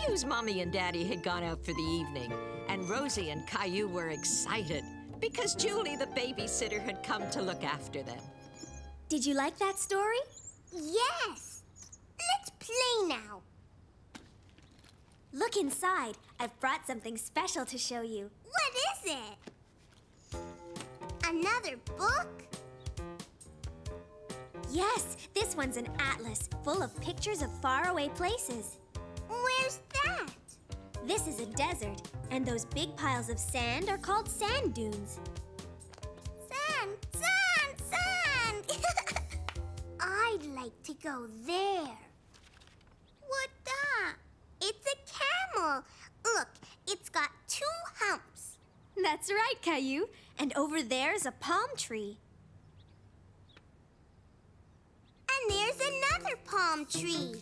Caillou's mommy and daddy had gone out for the evening, and Rosie and Caillou were excited because Julie, the babysitter, had come to look after them. Did you like that story? Yes! Let's play now. Look inside. I've brought something special to show you. What is it? Another book? Yes, this one's an atlas full of pictures of faraway places. Where's that? This is a desert, and those big piles of sand are called sand dunes. Sand, sand, sand! I'd like to go there. What that? It's a camel. Look, it's got 2 humps. That's right, Caillou. And over there's a palm tree. And there's another palm tree.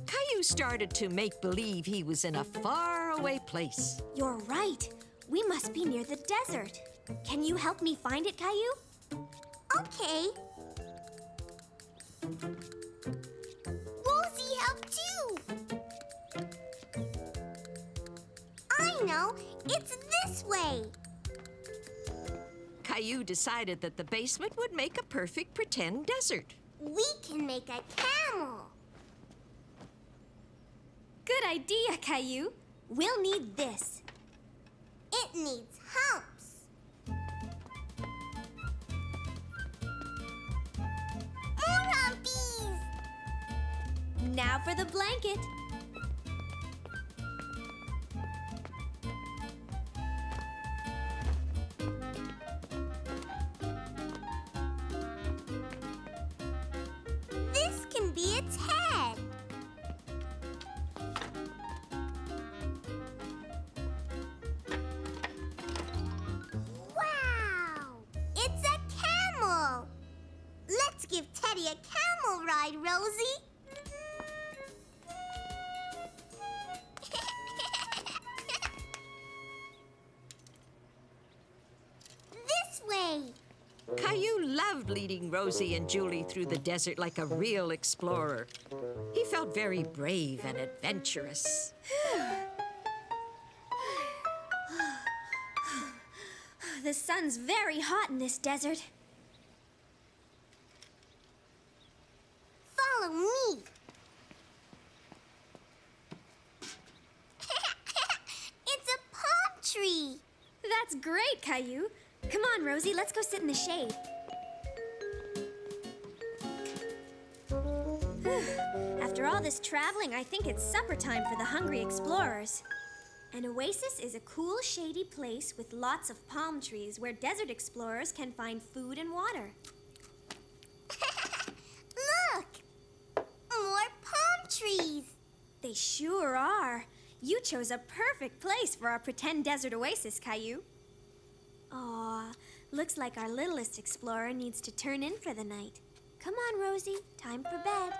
Caillou started to make believe he was in a faraway place. You're right. We must be near the desert. Can you help me find it, Caillou? Okay. Rosie helped too. I know. It's this way. Caillou decided that the basement would make a perfect pretend desert. We can make a camel. Good idea, Caillou. We'll need this. It needs humps. More humpies. Now for the blanket. This can be its head. Wow! It's a camel. Let's give Teddy a camel ride, Rosie. This way. Caillou loved leading Rosie and Julie through the desert like a real explorer. He felt very brave and adventurous. The sun's very hot in this desert. Follow me. It's a palm tree. That's great, Caillou. Come on, Rosie, let's go sit in the shade. After all this traveling, I think it's supper time for the hungry explorers. An oasis is a cool, shady place with lots of palm trees where desert explorers can find food and water. Look! More palm trees. They sure are. You chose a perfect place for our pretend desert oasis, Caillou. Aw, looks like our littlest explorer needs to turn in for the night. Come on, Rosie, time for bed.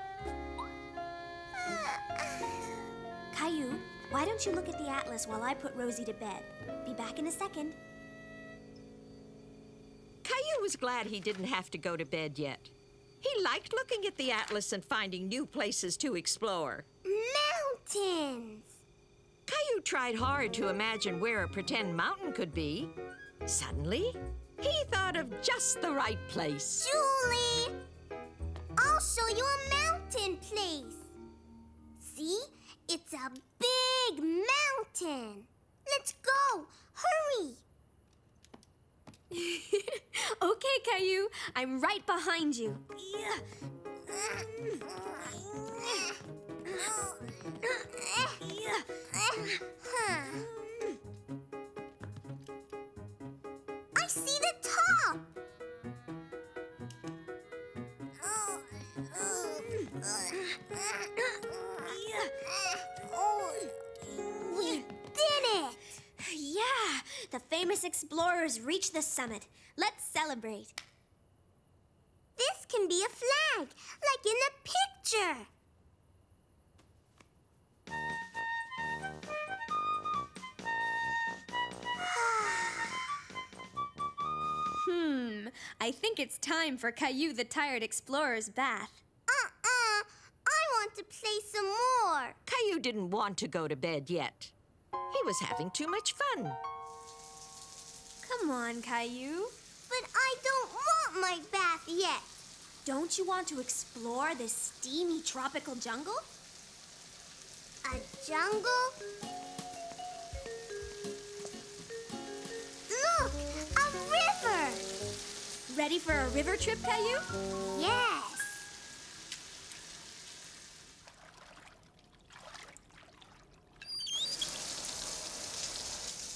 Caillou, why don't you look at the atlas while I put Rosie to bed? Be back in a second. Caillou was glad he didn't have to go to bed yet. He liked looking at the atlas and finding new places to explore. Mountains. Caillou tried hard to imagine where a pretend mountain could be. Suddenly, he thought of just the right place. Julie! I'll show you a mountain place. See? It's a big mountain. Let's go. Hurry. Okay, Caillou, I'm right behind you. I see the top. We did it. Yeah, the famous explorers reached the summit. Let's celebrate. This can be a flag, like in the picture. I think it's time for Caillou the Tired Explorer's bath. I want to play some more. Caillou Caillou didn't want to go to bed yet. He was having too much fun. Come on, Caillou. But I don't want my bath yet. Don't you want to explore this steamy tropical jungle? A jungle? Look, a river! Ready for a river trip, Caillou? Yes.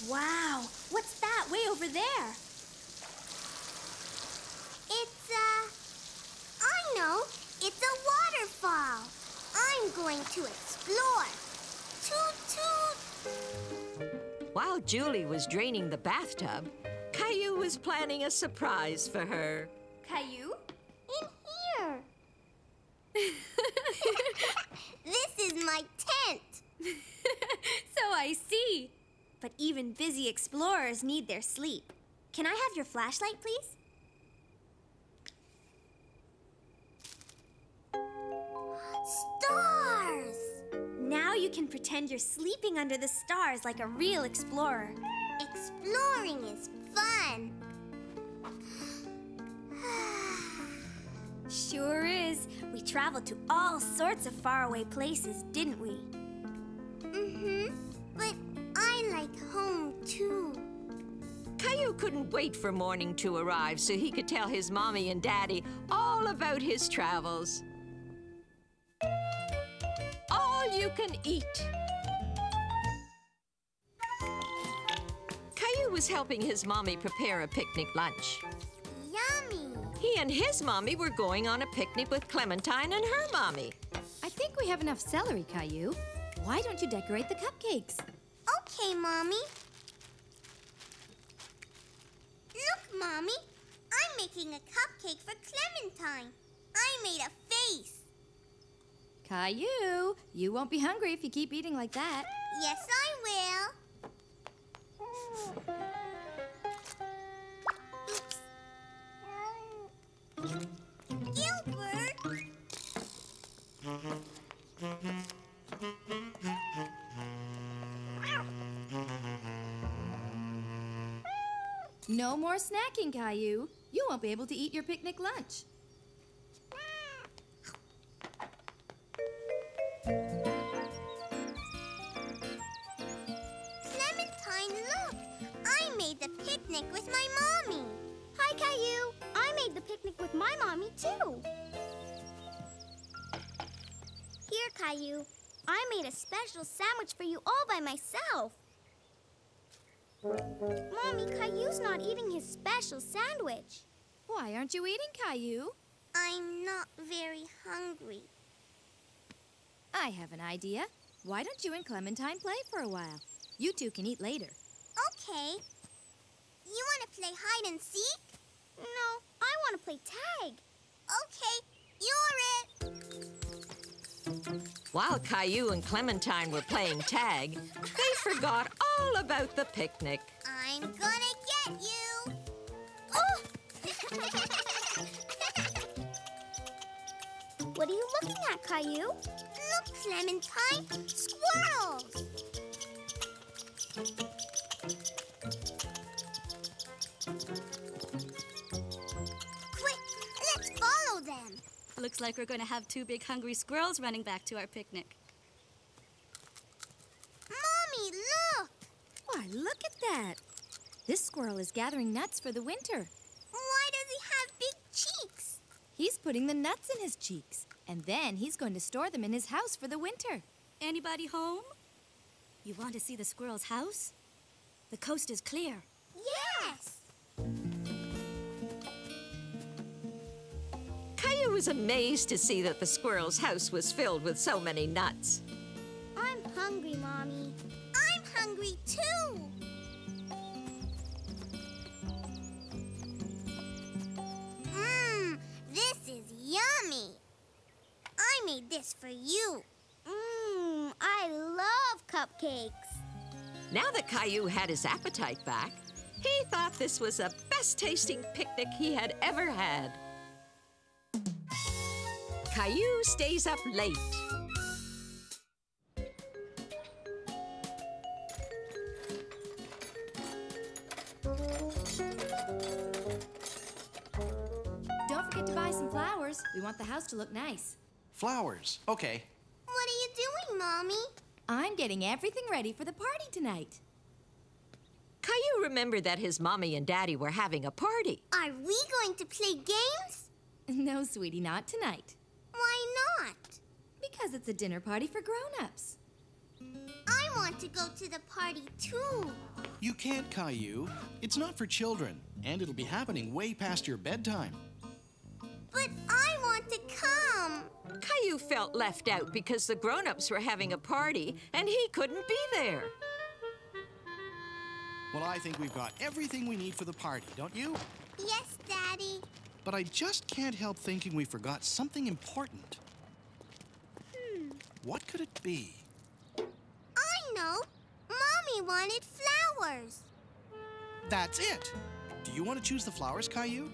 Wow, what's that way over there? I know. It's a waterfall. I'm going to explore. Toot toot. While Julie was draining the bathtub, Caillou was planning a surprise for her. Caillou? In here. This is my tent. So I see. But even busy explorers need their sleep. Can I have your flashlight, please? Stars! Now you can pretend you're sleeping under the stars like a real explorer. Exploring is fun. Sure is. We traveled to all sorts of faraway places, didn't we? But I like home too. Caillou couldn't wait for morning to arrive so he could tell his mommy and daddy all about his travels. All you can eat. Caillou was helping his mommy prepare a picnic lunch. Yummy. He and his mommy were going on a picnic with Clementine and her mommy. I think we have enough celery, Caillou. Why don't you decorate the cupcakes? Okay, Mommy. Look, Mommy. I'm making a cupcake for Clementine. I made a face. Caillou, you won't be hungry if you keep eating like that. Yes, I will. Oops. Gilbert! No more snacking, Caillou. You won't be able to eat your picnic lunch. Clementine, look! I made the picnic with my mommy. Hi, Caillou. I made the picnic with my mommy, too. Here, Caillou. I made a special sandwich for you all by myself. Mommy, Caillou's not eating his special sandwich. Why aren't you eating, Caillou? I'm not very hungry. I have an idea. Why don't you and Clementine play for a while? You two can eat later. Okay. You want to play hide and seek? No, I want to play tag. Okay, you're it. While Caillou and Clementine were playing tag, they forgot all about the picnic. I'm gonna get you. Oh! What are you looking at, Caillou? Look, Clementine, squirrels. Quick, let's follow them. Looks like we're going to have two big hungry squirrels running back to our picnic. Mommy, look! Why, look at that. This squirrel is gathering nuts for the winter. Why does he have big cheeks? He's putting the nuts in his cheeks, and then he's going to store them in his house for the winter. Anybody home? You want to see the squirrel's house? The coast is clear. Yes! Caillou was amazed to see that the squirrel's house was filled with so many nuts. I'm hungry, Mommy. I'm hungry, too. This is yummy. I made this for you. I love cupcakes. Now that Caillou had his appetite back, he thought this was the best-tasting picnic he had ever had. Caillou stays up late. flowers. We want the house to look nice. Flowers. Okay. What are you doing, Mommy? I'm getting everything ready for the party tonight. Caillou remembered that his mommy and daddy were having a party. Are we going to play games? No, sweetie, not tonight. Why not? Because it's a dinner party for grown-ups. I want to go to the party too. You can't, Caillou. It's not for children, and it'll be happening way past your bedtime. But I want to come. Caillou felt left out because the grown-ups were having a party and he couldn't be there. Well, I think we've got everything we need for the party, don't you? Yes, Daddy. But I just can't help thinking we forgot something important. What could it be? I know. Mommy wanted flowers. That's it! Do you want to choose the flowers, Caillou?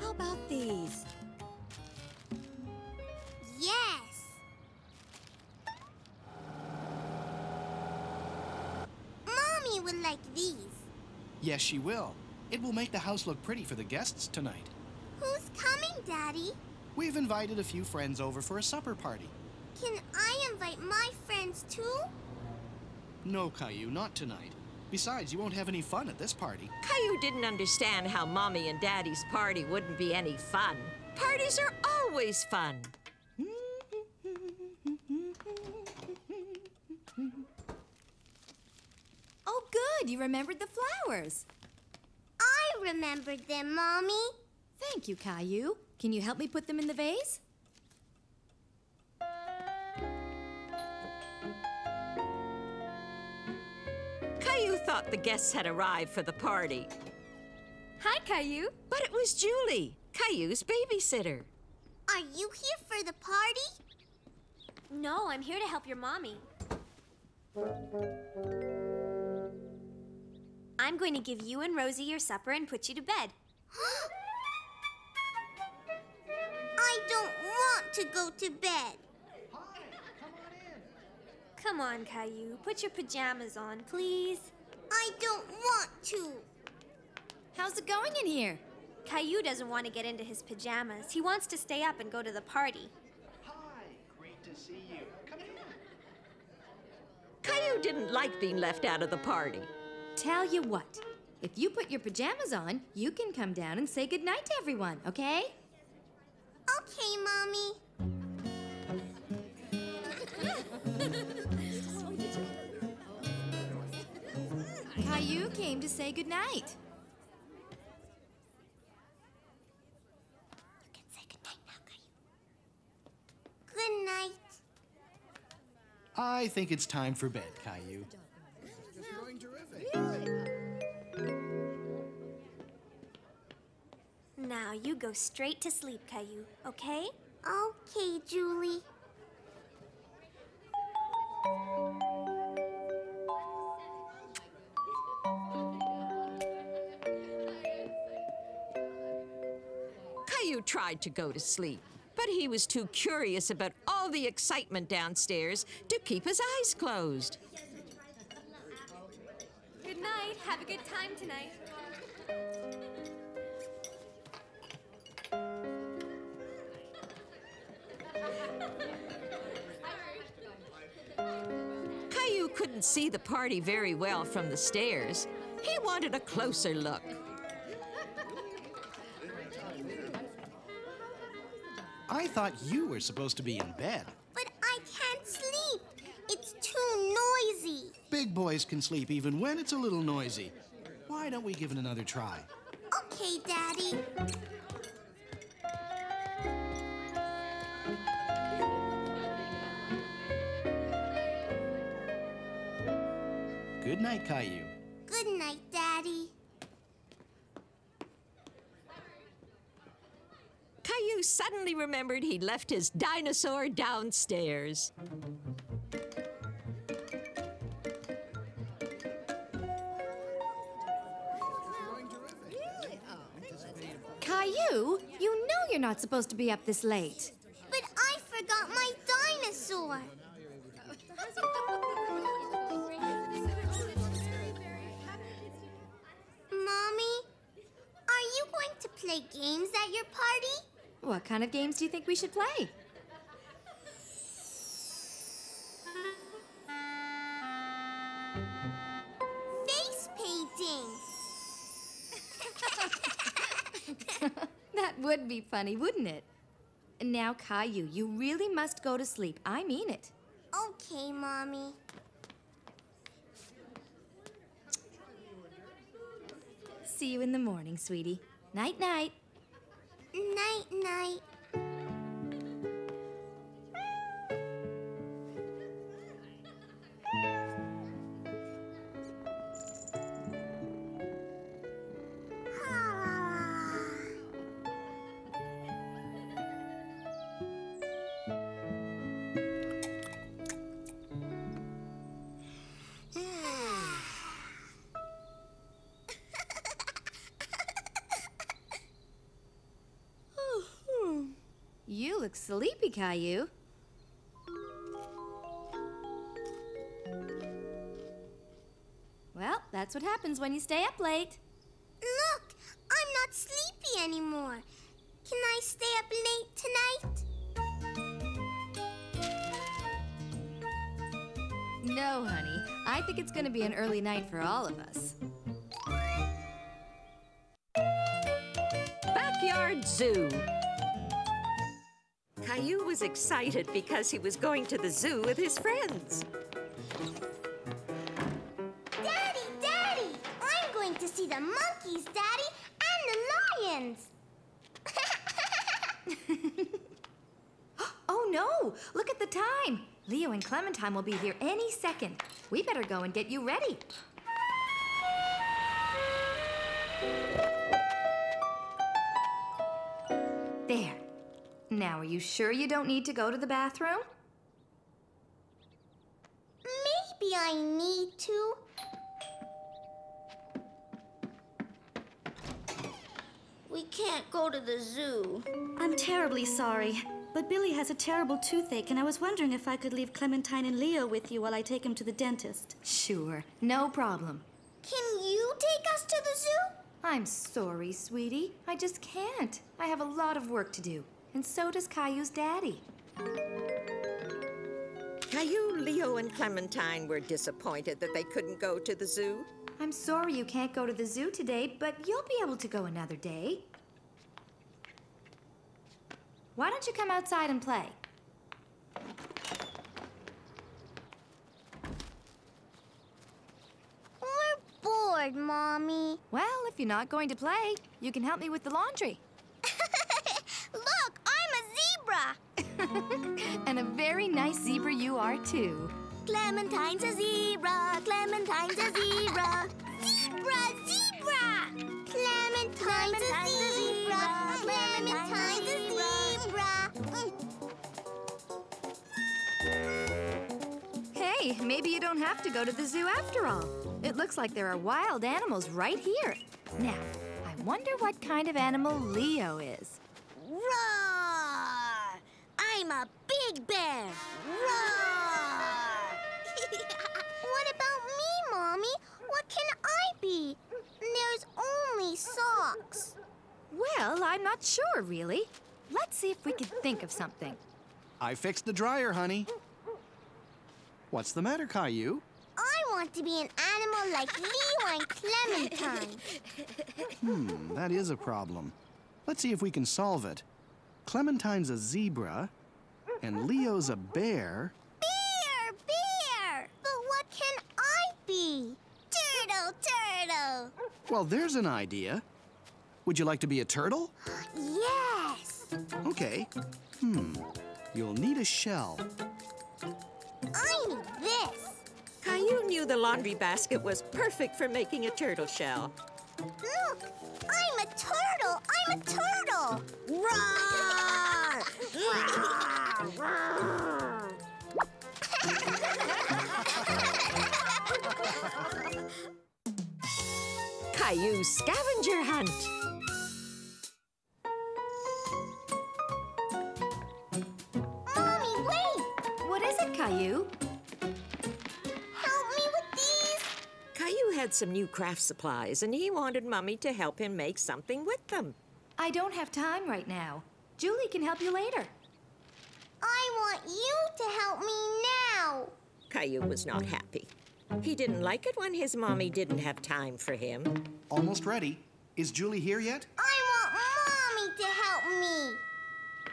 How about these? Yes. Mommy would like these. Yes, she will. It will make the house look pretty for the guests tonight. Who's coming, Daddy? We've invited a few friends over for a supper party. Can I invite my friends too? No, Caillou, not tonight. Besides, you won't have any fun at this party. Caillou didn't understand how Mommy and Daddy's party wouldn't be any fun. Parties are always fun. Oh, good. You remembered the flowers. I remembered them, Mommy. Thank you, Caillou. Can you help me put them in the vase? Caillou thought the guests had arrived for the party. Hi, Caillou. But it was Julie, Caillou's babysitter. Are you here for the party? No, I'm here to help your mommy. I'm going to give you and Rosie your supper and put you to bed. I don't want to go to bed. Come on, Caillou. Put your pajamas on, please. I don't want to. How's it going in here? Caillou doesn't want to get into his pajamas. He wants to stay up and go to the party. Hi, great to see you. Come in. Caillou didn't like being left out of the party. Tell you what. If you put your pajamas on, you can come down and say goodnight to everyone, okay? Okay, Mommy. Caillou came to say goodnight. You can say goodnight now, Caillou. Good night. I think it's time for bed, Caillou. Now you go straight to sleep, Caillou, okay? Okay, Julie. Caillou tried to go to sleep, but he was too curious about all the excitement downstairs to keep his eyes closed. Good night. Have a good time tonight. Caillou couldn't see the party very well from the stairs. He wanted a closer look. I thought you were supposed to be in bed. But I can't sleep. It's too noisy. Big boys can sleep even when it's a little noisy. Why don't we give it another try? Okay, Daddy. Good night, Caillou. Good night, Daddy. Caillou suddenly remembered he'd left his dinosaur downstairs. Caillou, you know you're not supposed to be up this late. But I forgot my dinosaur. play games at your party? What kind of games do you think we should play? Face painting. That would be funny, wouldn't it? Now, Caillou, you really must go to sleep. I mean it. Okay, Mommy. See you in the morning, sweetie. Night-night. Night-night. You look sleepy, Caillou. Well, that's what happens when you stay up late. Look, I'm not sleepy anymore. Can I stay up late tonight? No, honey. I think it's going to be an early night for all of us. Backyard Zoo. Caillou was excited because he was going to the zoo with his friends. Daddy, Daddy! I'm going to see the monkeys, Daddy, and the lions. Oh, no! Look at the time! Leo and Clementine will be here any second. We better go and get you ready. There. Now, are you sure you don't need to go to the bathroom? Maybe I need to. We can't go to the zoo. I'm terribly sorry, but Billy has a terrible toothache, and I was wondering if I could leave Clementine and Leo with you while I take him to the dentist. Sure, no problem. Can you take us to the zoo? I'm sorry, sweetie. I just can't. I have a lot of work to do, and so does Caillou's daddy. Caillou, Leo, and Clementine were disappointed that they couldn't go to the zoo. I'm sorry you can't go to the zoo today, but you'll be able to go another day. Why don't you come outside and play? We're bored, Mommy. Well, if you're not going to play, you can help me with the laundry. Look, I'm a zebra. And a very nice zebra you are, too. Clementine's a zebra. Clementine's a zebra. Zebra, zebra. Clementine's a zebra. Clementine's a zebra. Hey, maybe you don't have to go to the zoo after all. It looks like there are wild animals right here. Now, I wonder what kind of animal Leo is. Roar! I'm a big bear. Roar! What about me, Mommy? What can I be? There's only socks. Well, I'm not sure, really. Let's see if we can think of something. I fixed the dryer, honey. What's the matter, Caillou? I want to be an animal like Leo and Clementine. That is a problem. Let's see if we can solve it. Clementine's a zebra, and Leo's a bear. Bear, bear! But what can I be? Turtle, turtle! Well, there's an idea. Would you like to be a turtle? Yes! Okay. You'll need a shell. I need this. Caillou knew the laundry basket was perfect for making a turtle shell. Look, I'm a turtle. I'm a turtle. Roar! Caillou's Scavenger Hunt. Mommy, wait! What is it, Caillou? Help me with these. Caillou had some new craft supplies, and he wanted Mummy to help him make something with them. I don't have time right now. Julie can help you later. I want you to help me now. Caillou was not happy. He didn't like it when his mommy didn't have time for him. Almost ready. Is Julie here yet? I want Mommy to help me.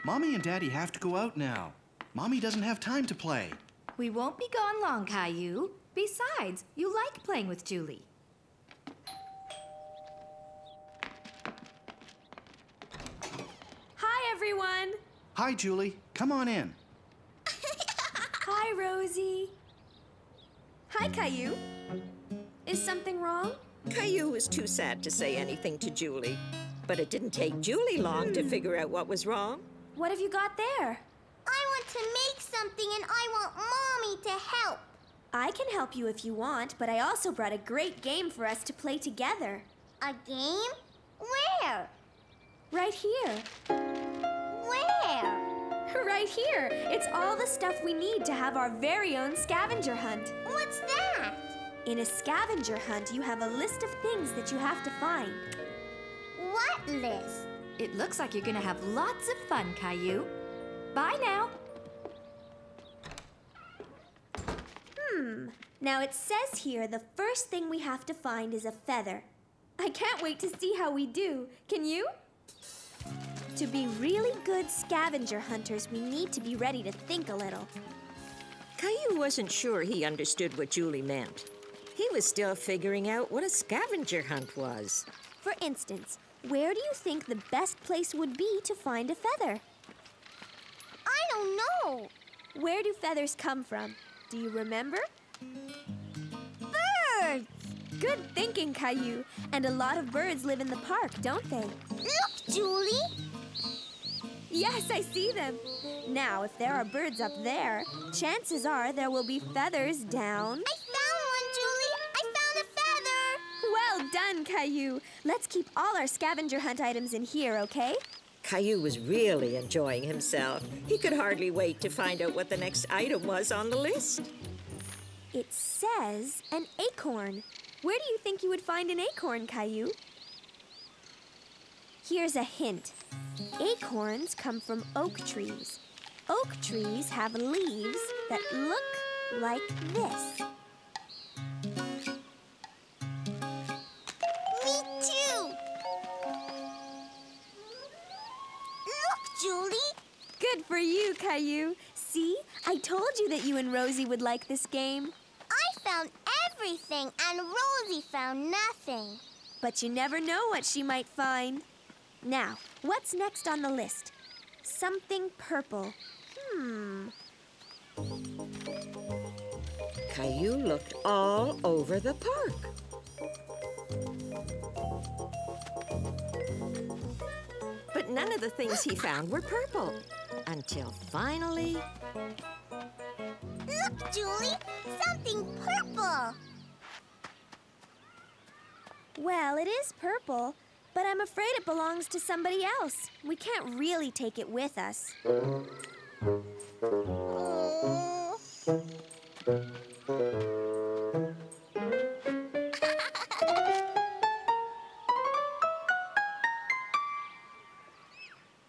Mommy and Daddy have to go out now. Mommy doesn't have time to play. We won't be gone long, Caillou. Besides, you like playing with Julie. Hi, everyone. Hi, Julie. Come on in. Hi, Rosie. Hi, Caillou. Is something wrong? Caillou was too sad to say anything to Julie. But it didn't take Julie long to figure out what was wrong. What have you got there? I want to make something and I want Mommy to help. I can help you if you want, but I also brought a great game for us to play together. A game? Where? Right here. Where? Right here. It's all the stuff we need to have our very own scavenger hunt. What's that? In a scavenger hunt, you have a list of things that you have to find. What list? It looks like you're gonna have lots of fun, Caillou. Bye now. Now it says here the first thing we have to find is a feather. I can't wait to see how we do. Can you? To be really good scavenger hunters, we need to be ready to think a little. Caillou wasn't sure he understood what Julie meant. He was still figuring out what a scavenger hunt was. For instance, where do you think the best place would be to find a feather? I don't know. Where do feathers come from? Do you remember? Birds! Good thinking, Caillou. And a lot of birds live in the park, don't they? Look, Julie. Yes, I see them. Now, if there are birds up there, chances are there will be feathers down. I found one, Julie. I found a feather. Well done, Caillou. Let's keep all our scavenger hunt items in here, okay? Caillou was really enjoying himself. He could hardly wait to find out what the next item was on the list. It says an acorn. Where do you think you would find an acorn, Caillou? Here's a hint. Acorns come from oak trees. Oak trees have leaves that look like this. Me too. Look, Julie. Good for you, Caillou. See, I told you that you and Rosie would like this game. I found everything and Rosie found nothing. But you never know what she might find. Now, what's next on the list? Something purple. Caillou looked all over the park. But none of the things he found were purple. Until finally... Look, Julie, something purple. Well, it is purple, but I'm afraid it belongs to somebody else. We can't really take it with us. Oh.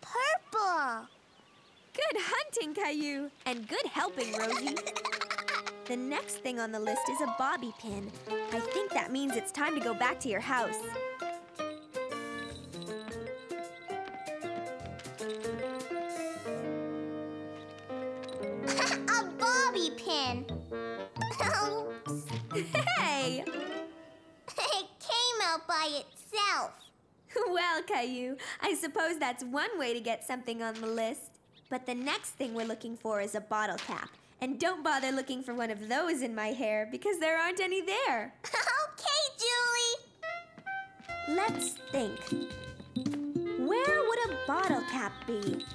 Purple. Good hunting, Caillou, and good helping, Rosie. The next thing on the list is a bobby pin. I think that means it's time to go back to your house. A bobby pin. Oops. Hey! It came out by itself. Well, Caillou, I suppose that's one way to get something on the list. But the next thing we're looking for is a bottle cap. And don't bother looking for one of those in my hair because there aren't any there. Okay, Julie. Let's think. Where would a bottle cap be?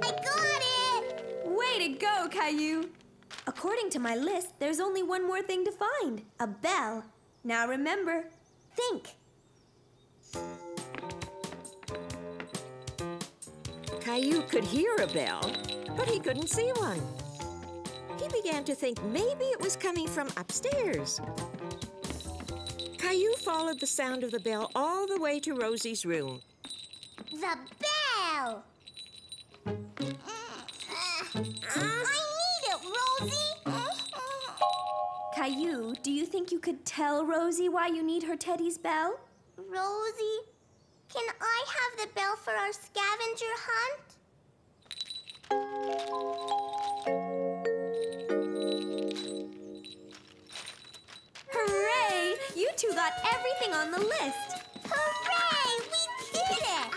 I got it. Way to go, Caillou! According to my list, there's only one more thing to find. A bell. Now remember, think. Caillou could hear a bell, but he couldn't see one. he began to think maybe it was coming from upstairs. Caillou followed the sound of the bell all the way to Rosie's room. The bell! I need it, Rosie! Caillou, do you think you could tell Rosie why you need her teddy's bell? Rosie, can I have the bell for our scavenger hunt? Hooray! You two got everything on the list. Hooray! We did it!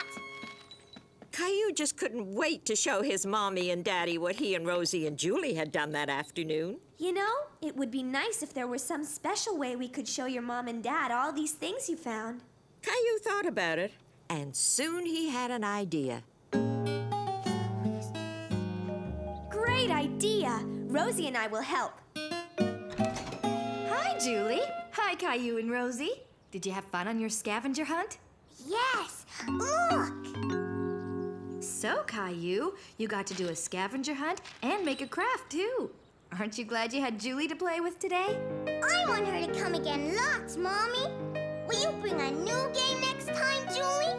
Caillou just couldn't wait to show his mommy and daddy what he and Rosie and Julie had done that afternoon. You know, it would be nice if there was some special way we could show your mom and dad all these things you found. Caillou thought about it, and soon he had an idea. Great idea! Rosie and I will help. Hi, Julie. Hi, Caillou and Rosie. Did you have fun on your scavenger hunt? Yes! Look! So, Caillou, you got to do a scavenger hunt and make a craft, too. Aren't you glad you had Julie to play with today? I want her to come again lots, Mommy. Will you bring a new game next time, Julie?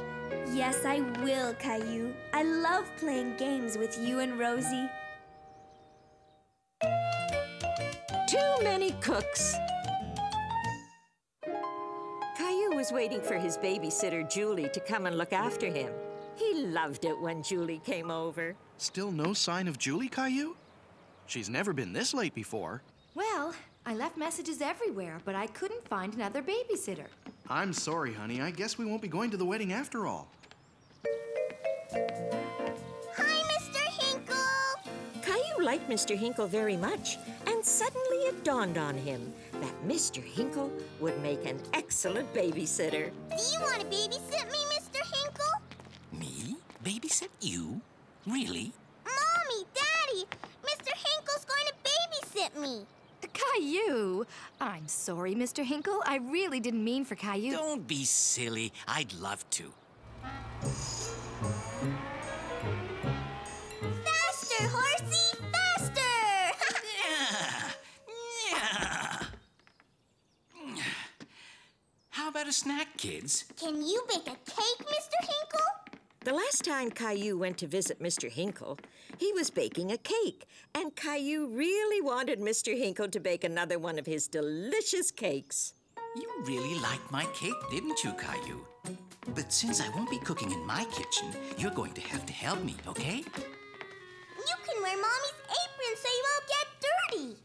Yes, I will, Caillou. I love playing games with you and Rosie. Too many cooks. Caillou was waiting for his babysitter, Julie, to come and look after him. He loved it when Julie came over. Still no sign of Julie, Caillou? She's never been this late before. Well, I left messages everywhere, but I couldn't find another babysitter. I'm sorry, honey. I guess we won't be going to the wedding after all. Hi, Mr. Hinkle! Caillou liked Mr. Hinkle very much, and suddenly it dawned on him that Mr. Hinkle would make an excellent babysitter. Do you want to babysit me, Mr. Hinkle? Me? Babysit you? Really? Mommy, Daddy, Mr. Hinkle's going to babysit me. Caillou! I'm sorry, Mr. Hinkle. I really didn't mean for Caillou. Don't be silly. I'd love to. Faster, horsey, faster! How about a snack, kids? Can you bake a cake, Mr. Hinkle? The last time Caillou went to visit Mr. Hinkle, he was baking a cake, and Caillou really wanted Mr. Hinkle to bake another one of his delicious cakes. You really liked my cake, didn't you, Caillou? But since I won't be cooking in my kitchen, you're going to have to help me, okay? You can wear Mommy's apron so you won't get dirty.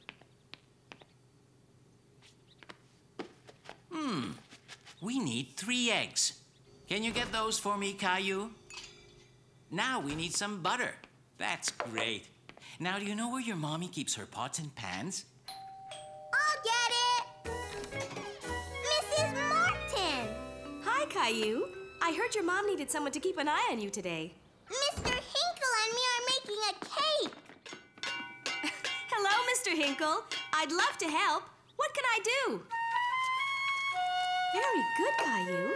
We need 3 eggs. Can you get those for me, Caillou? Now we need some butter. That's great. Now, do you know where your mommy keeps her pots and pans? I'll get it. Mrs. Martin! Hi, Caillou. I heard your mom needed someone to keep an eye on you today. Mr. Hinkle and me are making a cake. Hello, Mr. Hinkle. I'd love to help. What can I do? Very good, Caillou.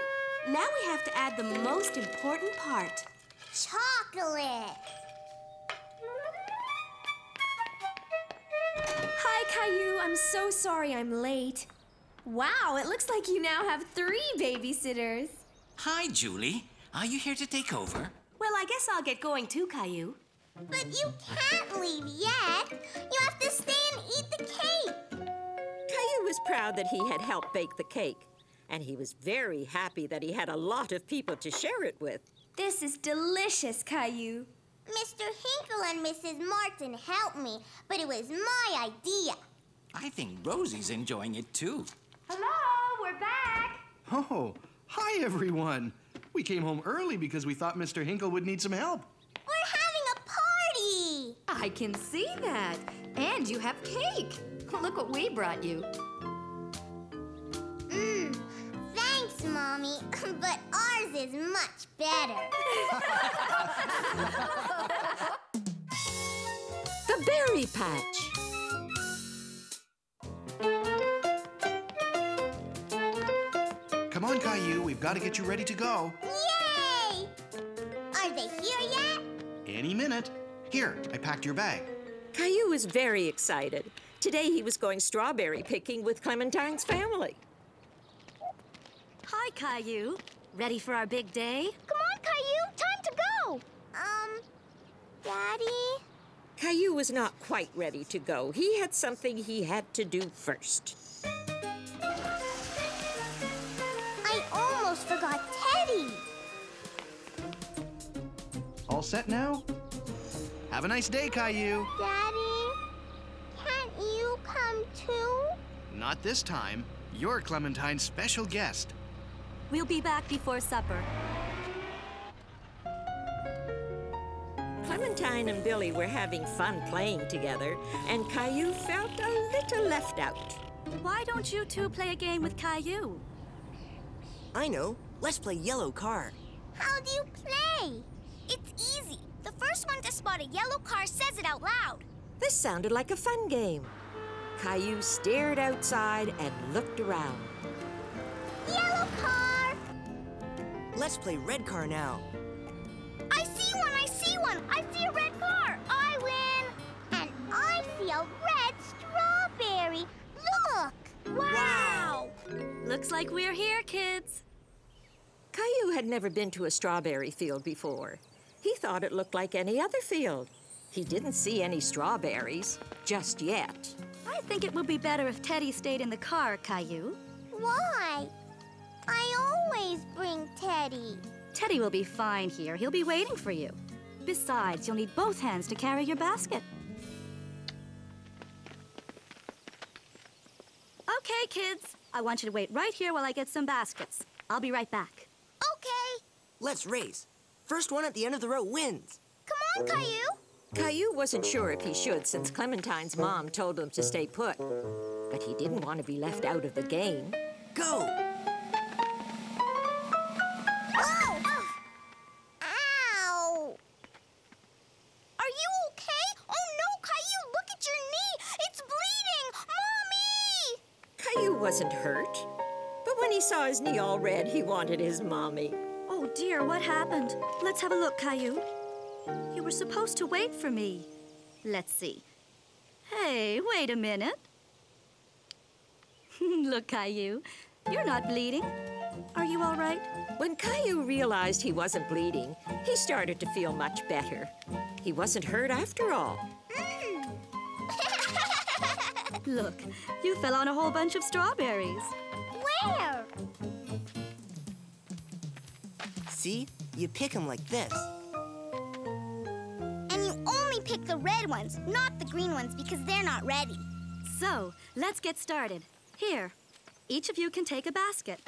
Now we have to add the most important part. Chocolate. Hi, Caillou. I'm so sorry I'm late. Wow, it looks like you now have 3 babysitters. Hi, Julie. Are you here to take over? Well, I guess I'll get going too, Caillou. But you can't leave yet. You have to stay and eat the cake. Caillou was proud that he had helped bake the cake, and he was very happy that he had a lot of people to share it with. This is delicious, Caillou. Mr. Hinkle and Mrs. Martin helped me, but it was my idea. I think Rosie's enjoying it too. Hello, we're back. Oh, hi, everyone. We came home early because we thought Mr. Hinkle would need some help. We're having a party. I can see that. And you have cake. Look what we brought you. Thanks, Mommy, but ours is much better. The Berry Patch. Come on, Caillou. We've got to get you ready to go. Yay! Are they here yet? Any minute. Here, I packed your bag. Caillou was very excited. Today he was going strawberry picking with Clementine's family. Hi, Caillou. Ready for our big day? Come on, Caillou, time to go. Daddy? Caillou was not quite ready to go. He had something he had to do first. I almost forgot Teddy. All set now? Have a nice day, Caillou. Daddy, can't you come too? Not this time. You're Clementine's special guest. We'll be back before supper. Clementine and Billy were having fun playing together, and Caillou felt a little left out. Why don't you two play a game with Caillou? I know. Let's play yellow car. How do you play? It's easy. The first one to spot a yellow car says it out loud. This sounded like a fun game. Caillou stared outside and looked around. Yellow car! Let's play red car now. I see one, I see one! I see a red car! I win! And I see a red strawberry! Look! Wow! Looks like we're here, kids. Caillou had never been to a strawberry field before. He thought it looked like any other field. He didn't see any strawberries, just yet. I think it would be better if Teddy stayed in the car, Caillou. Why? I always bring Teddy. Teddy will be fine here. He'll be waiting for you. Besides, you'll need both hands to carry your basket. Okay, kids. I want you to wait right here while I get some baskets. I'll be right back. Okay. Let's race. First one at the end of the row wins. Come on, Caillou. Caillou wasn't sure if he should since Clementine's mom told him to stay put. But he didn't want to be left out of the game. Go! Whoa! Ow! Are you okay? Oh no, Caillou, look at your knee! It's bleeding! Mommy! Caillou wasn't hurt. But when he saw his knee all red, he wanted his mommy. Oh dear, what happened? Let's have a look, Caillou. You were supposed to wait for me. Let's see. Hey, wait a minute. Look, Caillou, you're not bleeding. Are you all right? When Caillou realized he wasn't bleeding, he started to feel much better. He wasn't hurt after all. Look, you fell on a whole bunch of strawberries. Where? See? You pick them like this. And you only pick the red ones, not the green ones, because they're not ready. So, let's get started. Here, each of you can take a basket.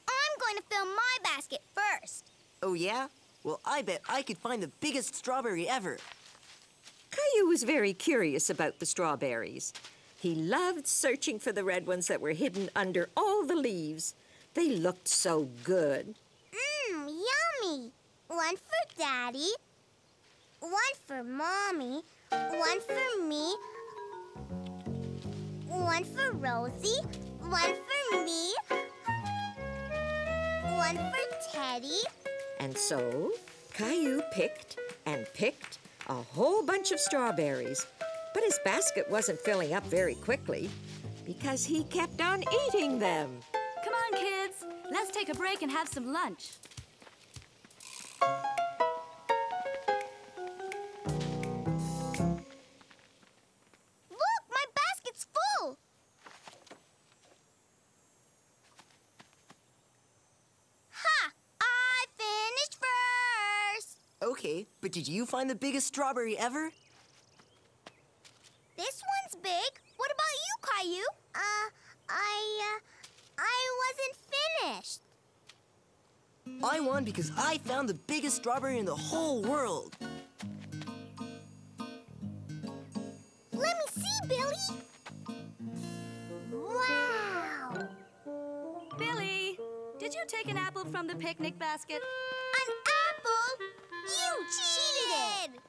I'm going to fill my basket first. Oh, yeah? Well, I bet I could find the biggest strawberry ever. Caillou was very curious about the strawberries. He loved searching for the red ones that were hidden under all the leaves. They looked so good. Yummy. One for Daddy, one for Mommy, one for me, one for Rosie, one for me, one for Teddy. And so, Caillou picked and picked a whole bunch of strawberries. But his basket wasn't filling up very quickly because he kept on eating them. Come on, kids. Let's take a break and have some lunch. Look, my basket's full. Ha! I finished first. Okay, but did you find the biggest strawberry ever? This one's big. What about you, Caillou? I wasn't finished. I won because I found the biggest strawberry in the whole world. Let me see, Billy. Wow. Billy, did you take an apple from the picnic basket? An apple? You cheated!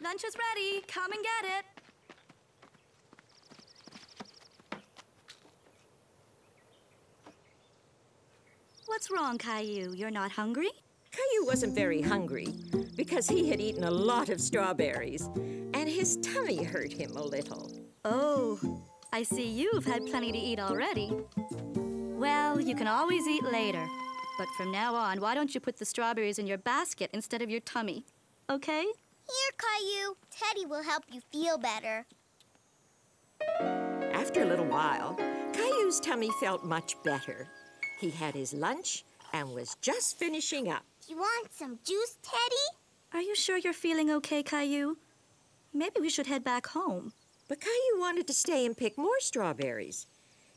Lunch is ready. Come and get it. What's wrong, Caillou? You're not hungry? Caillou Caillou wasn't very hungry because he had eaten a lot of strawberries, and his tummy hurt him a little. Oh, I see you've had plenty to eat already. Well, you can always eat later. But from now on, why don't you put the strawberries in your basket instead of your tummy? Okay? Here, Caillou. Teddy will help you feel better. After a little while, Caillou's tummy felt much better. He had his lunch and was just finishing up. You want some juice, Teddy? Are you sure you're feeling okay, Caillou? Maybe we should head back home. But Caillou wanted to stay and pick more strawberries.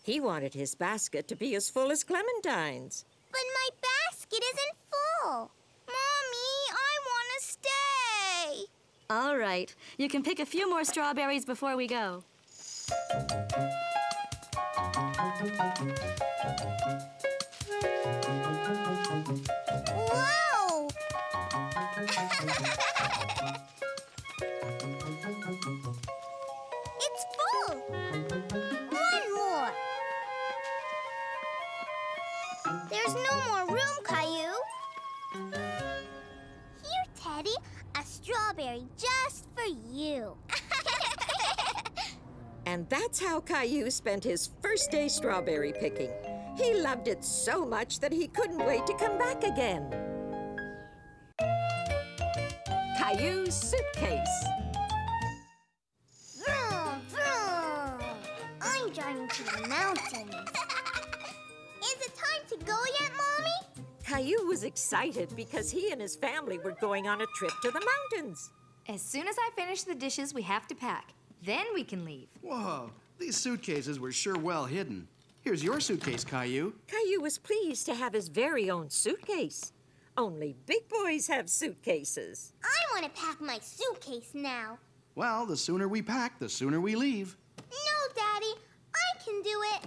He wanted his basket to be as full as Clementine's. But my basket isn't full. Mommy, I want to stay. All right. You can pick a few more strawberries before we go. Whoa! It's full. One more. There's no more room, Caillou. Here, Teddy, a strawberry just for you. And that's how Caillou spent his first day strawberry picking. He loved it so much that he couldn't wait to come back again. Caillou's Suitcase. Vroom, vroom. I'm driving to the mountains. Is it time to go yet, Mommy? Caillou was excited because he and his family were going on a trip to the mountains. As soon as I finish the dishes, we have to pack. Then we can leave. Whoa, these suitcases were sure well hidden. Here's your suitcase, Caillou. Caillou was pleased to have his very own suitcase. Only big boys have suitcases. I want to pack my suitcase now. Well, the sooner we pack, the sooner we leave. No, Daddy. I can do it.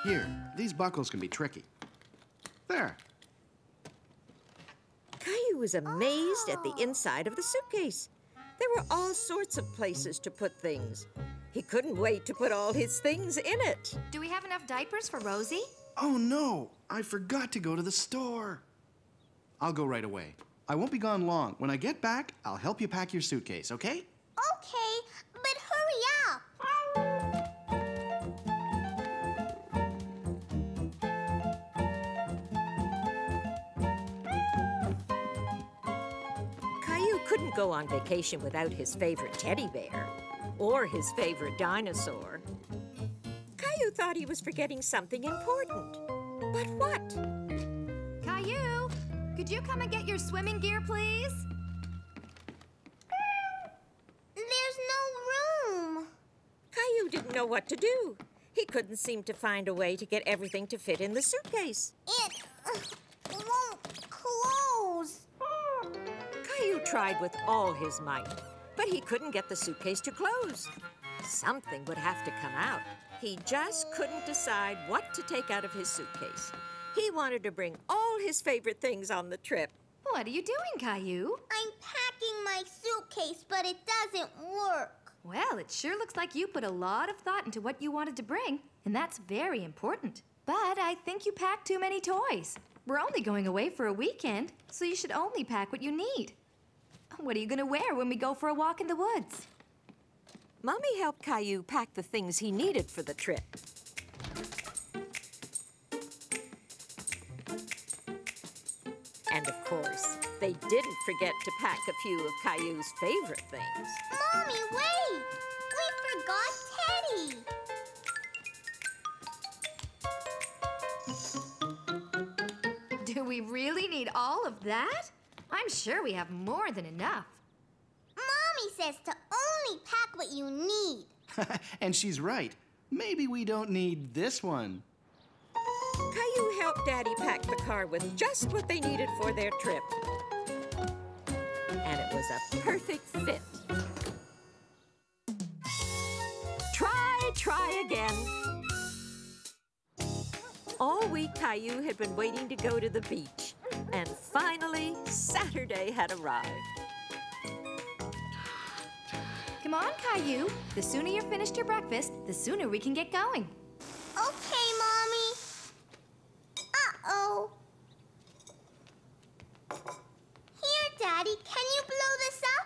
Here, these buckles can be tricky. There. Caillou was amazed at the inside of the suitcase. There were all sorts of places to put things. He couldn't wait to put all his things in it. Do we have enough diapers for Rosie? Oh, no. I forgot to go to the store. I'll go right away. I won't be gone long. When I get back, I'll help you pack your suitcase, okay? Okay, but hurry up. Caillou couldn't go on vacation without his favorite teddy bear or his favorite dinosaur. Caillou thought he was forgetting something important. But what? Caillou, could you come and get your swimming gear, please? There's no room. Caillou didn't know what to do. He couldn't seem to find a way to get everything to fit in the suitcase. It won't close. Caillou tried with all his might, but he couldn't get the suitcase to close. Something would have to come out. He just couldn't decide what to take out of his suitcase. He wanted to bring all his favorite things on the trip. What are you doing, Caillou? I'm packing my suitcase, but it doesn't work. Well, it sure looks like you put a lot of thought into what you wanted to bring, and that's very important. But I think you packed too many toys. We're only going away for a weekend, so you should only pack what you need. What are you going to wear when we go for a walk in the woods? Mommy helped Caillou pack the things he needed for the trip. And of course, they didn't forget to pack a few of Caillou's favorite things. Mommy, wait! We forgot Teddy. Do we really need all of that? I'm sure we have more than enough. Mommy says to only pack what you need. And she's right. Maybe we don't need this one. Caillou helped Daddy pack the car with just what they needed for their trip. And it was a perfect fit. Try again. All week, Caillou had been waiting to go to the beach. And finally, Saturday had arrived. Come on, Caillou. The sooner you're finished your breakfast, the sooner we can get going. Okay, Mommy. Uh-oh. Here, Daddy, can you blow this up?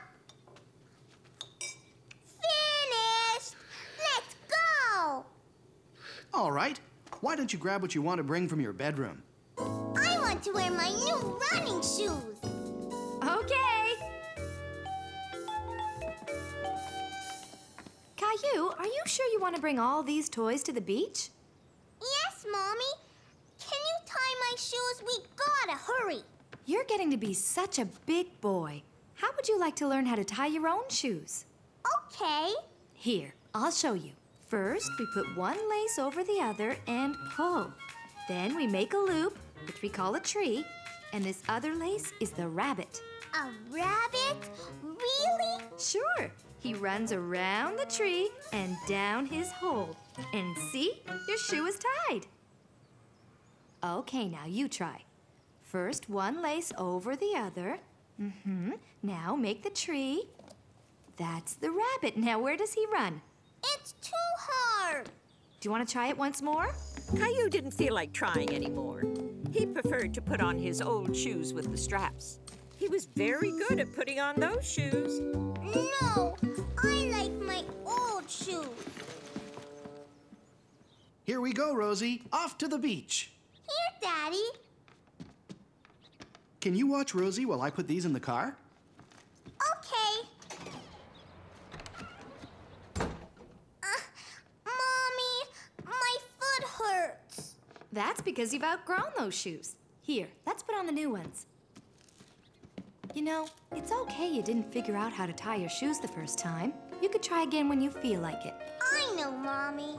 Finished! Let's go! All right. Why don't you grab what you want to bring from your bedroom? I want to wear my new running shoes. Okay. Caillou, are you sure you want to bring all these toys to the beach? Yes, Mommy. Can you tie my shoes? We gotta hurry. You're getting to be such a big boy. How would you like to learn how to tie your own shoes? Okay. Here, I'll show you. First, we put one lace over the other and pull. Then we make a loop, which we call a tree, and this other lace is the rabbit. A rabbit? Really? Sure. He runs around the tree and down his hole. And see? Your shoe is tied. Okay, now you try. First, one lace over the other. Now make the tree. That's the rabbit. Now where does he run? It's too hard. Do you want to try it once more? Caillou didn't feel like trying anymore. He preferred to put on his old shoes with the straps. He was very good at putting on those shoes. No, I like my old shoes. Here we go, Rosie. Off to the beach. Here, Daddy. Can you watch Rosie while I put these in the car? Okay. Mommy, my foot hurts. That's because you've outgrown those shoes. Here, let's put on the new ones. You know, it's okay you didn't figure out how to tie your shoes the first time. You could try again when you feel like it. I know, Mommy.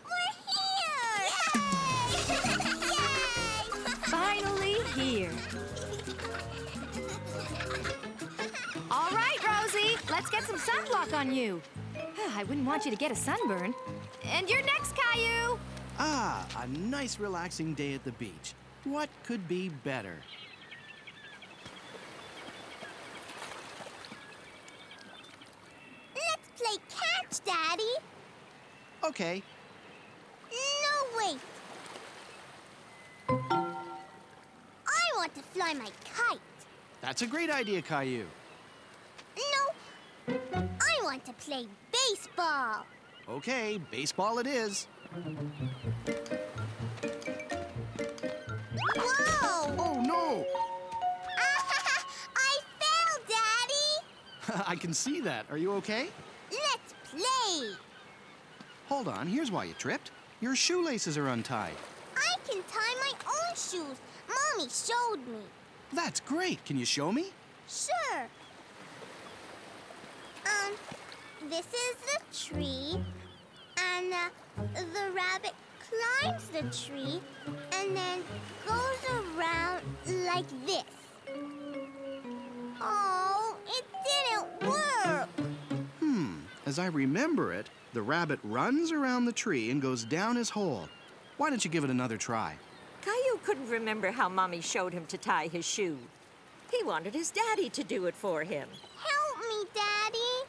We're here! Yay! Finally here. All right, Rosie, let's get some sunblock on you. I wouldn't want you to get a sunburn. And you're next, Caillou. Ah, a nice relaxing day at the beach. What could be better? Let's play catch, Daddy. Okay. No, wait. I want to fly my kite. That's a great idea, Caillou. No, I want to play baseball. Okay, baseball it is. Whoa! Oh, no! I fell, Daddy. I can see that. Are you okay? Let's play. Hold on, here's why you tripped. Your shoelaces are untied. I can tie my own shoes. Mommy showed me. That's great. Can you show me? Sure. This is the tree, and the rabbit climbs the tree and then goes around like this. Oh, it didn't work. As I remember it, the rabbit runs around the tree and goes down his hole. Why don't you give it another try? Caillou couldn't remember how Mommy showed him to tie his shoe. He wanted his daddy to do it for him. Help me, Daddy.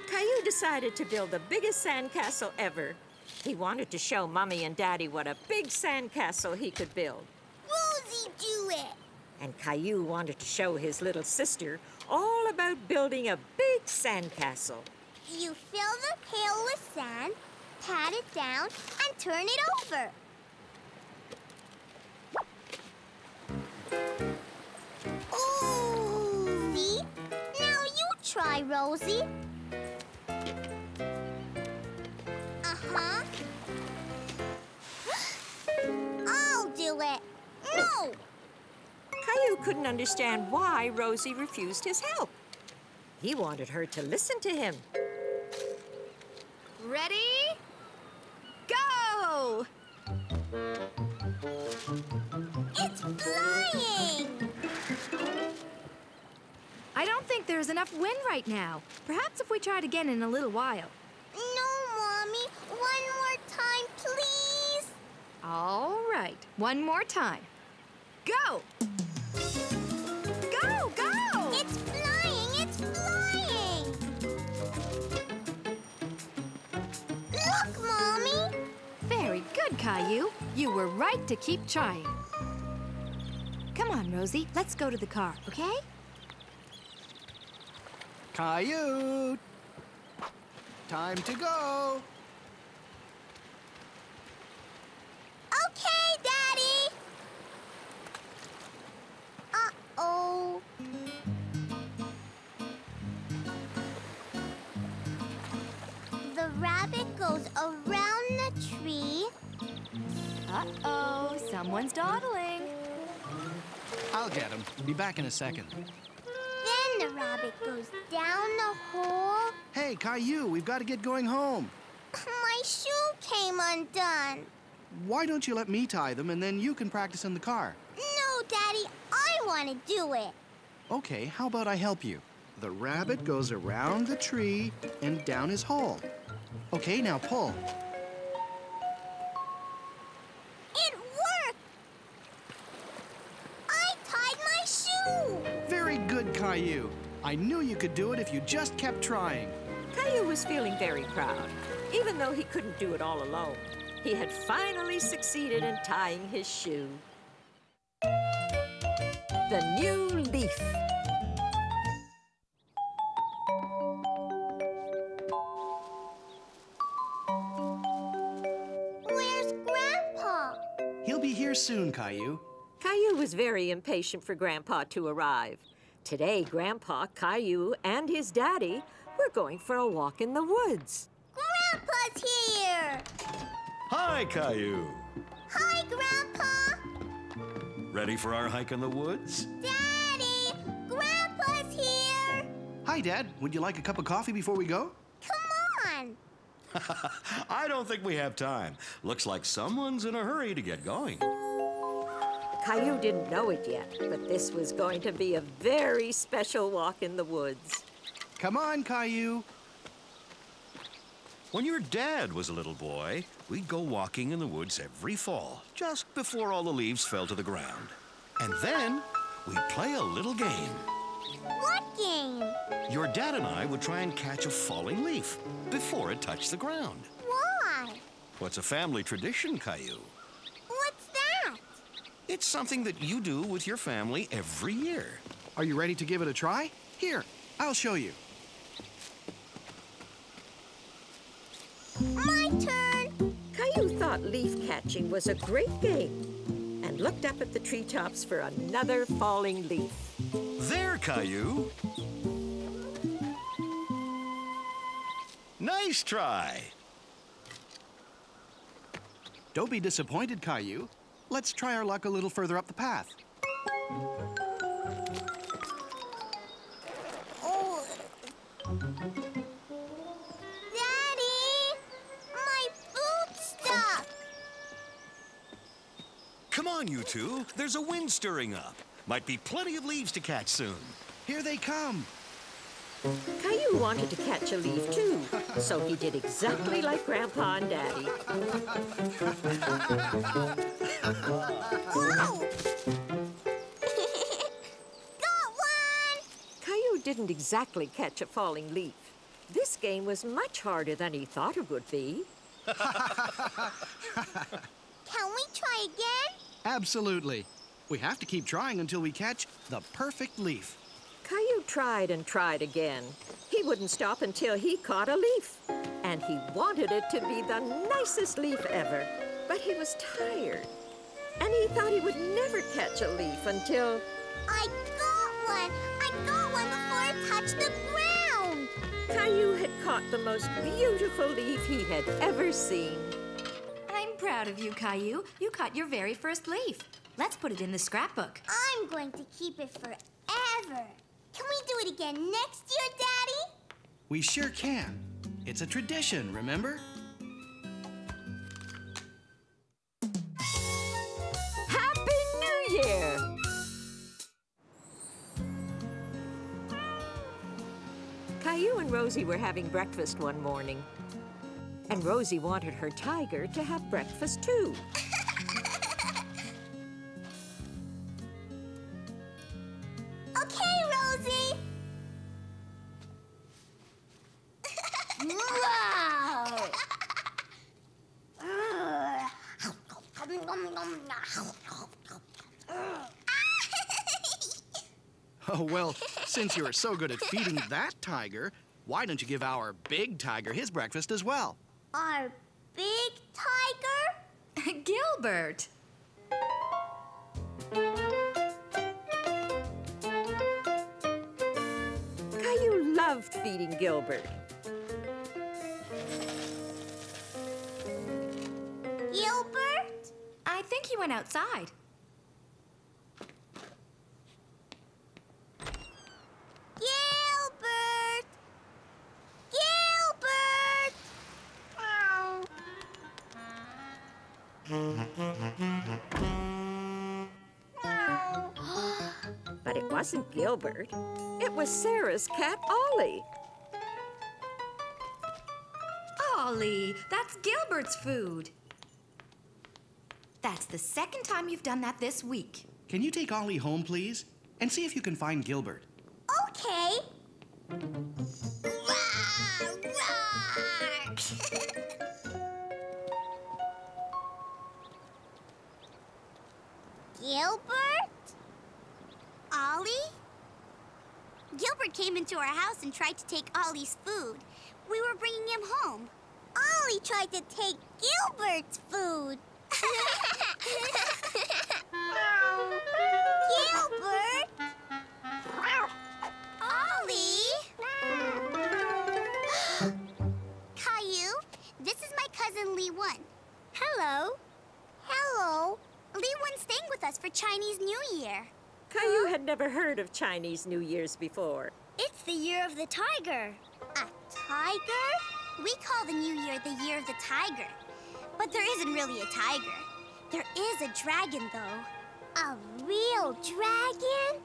Caillou decided to build the biggest sandcastle ever. He wanted to show Mommy and Daddy what a big sandcastle he could build. Rosie, do it. And Caillou wanted to show his little sister all about building a big sandcastle. You fill the pail with sand, pat it down, and turn it over. Ooh! See? Now you try, Rosie. Uh-huh. I'll do it. No! Caillou couldn't understand why Rosie refused his help. He wanted her to listen to him. Ready? Go! It's flying! I don't think there's enough wind right now. Perhaps if we try it again in a little while. No, Mommy. One more time, please. All right, one more time. Go! Go, go! It's flying! It's flying! Look, Mommy! Very good, Caillou. You were right to keep trying. Come on, Rosie. Let's go to the car, okay? Caillou! Time to go! Okay, Daddy! Uh-oh. The rabbit goes around the tree. Uh-oh, someone's dawdling. I'll get him. Be back in a second. Then the rabbit goes down the hole. Hey, Caillou, we've got to get going home. My shoe came undone. Why don't you let me tie them and then you can practice in the car? No, Daddy, I want to do it. Okay, how about I help you? The rabbit goes around the tree and down his hole. Okay, now pull. It worked! I tied my shoe! Very good, Caillou. I knew you could do it if you just kept trying. Caillou was feeling very proud, even though he couldn't do it all alone. He had finally succeeded in tying his shoe. The new leaf. Where's Grandpa? He'll be here soon, Caillou. Caillou was very impatient for Grandpa to arrive. Today, Grandpa, Caillou, and his daddy were going for a walk in the woods. Grandpa's here! Hi, Caillou. Hi, Grandpa! Ready for our hike in the woods? Daddy! Grandpa's here! Hi, Dad. Would you like a cup of coffee before we go? Come on! I don't think we have time. Looks like someone's in a hurry to get going. Caillou didn't know it yet, but this was going to be a very special walk in the woods. Come on, Caillou. When your dad was a little boy, we'd go walking in the woods every fall, just before all the leaves fell to the ground. And then we'd play a little game. What game? Your dad and I would try and catch a falling leaf before it touched the ground. Why? What's a family tradition, Caillou? What's that? It's something that you do with your family every year. Are you ready to give it a try? Here, I'll show you. My turn! Caillou thought leaf catching was a great game and looked up at the treetops for another falling leaf. There, Caillou. Nice try. Don't be disappointed, Caillou. Let's try our luck a little further up the path. Oh. Daddy! My boot's stuck! Come on, you two. There's a wind stirring up. Might be plenty of leaves to catch soon. Here they come. Caillou wanted to catch a leaf too, so he did exactly like Grandpa and Daddy. Whoa! Got one! Caillou didn't exactly catch a falling leaf. This game was much harder than he thought it would be. Can we try again? Absolutely. We have to keep trying until we catch the perfect leaf. Caillou tried and tried again. He wouldn't stop until he caught a leaf. And he wanted it to be the nicest leaf ever. But he was tired. And he thought he would never catch a leaf until... I got one! I got one before it touched the ground! Caillou had caught the most beautiful leaf he had ever seen. I'm proud of you, Caillou. You caught your very first leaf. Let's put it in the scrapbook. I'm going to keep it forever. Can we do it again next year, Daddy? We sure can. It's a tradition, remember? Happy New Year! Caillou and Rosie were having breakfast one morning. And Rosie wanted her tiger to have breakfast too. Okay, Rosie. Wow. Oh, well, since you're so good at feeding that tiger, why don't you give our big tiger his breakfast as well? Our big tiger? Gilbert! Caillou loved feeding Gilbert. Gilbert? I think he went outside. Gilbert! Gilbert! But it wasn't Gilbert. It was Sarah's cat, Ollie. Ollie, that's Gilbert's food. That's the second time you've done that this week. Can you take Ollie home, please? And see if you can find Gilbert. Okay. Gilbert? Ollie? Gilbert came into our house and tried to take Ollie's food. We were bringing him home. Ollie tried to take Gilbert's food. Gilbert? Ollie? Caillou, this is my cousin Lee Won. Hello. Hello. Lee Won's staying with us for Chinese New Year. Caillou had never heard of Chinese New Year's before. It's the year of the tiger. A tiger? We call the New Year the year of the tiger. But there isn't really a tiger. There is a dragon, though. A real dragon?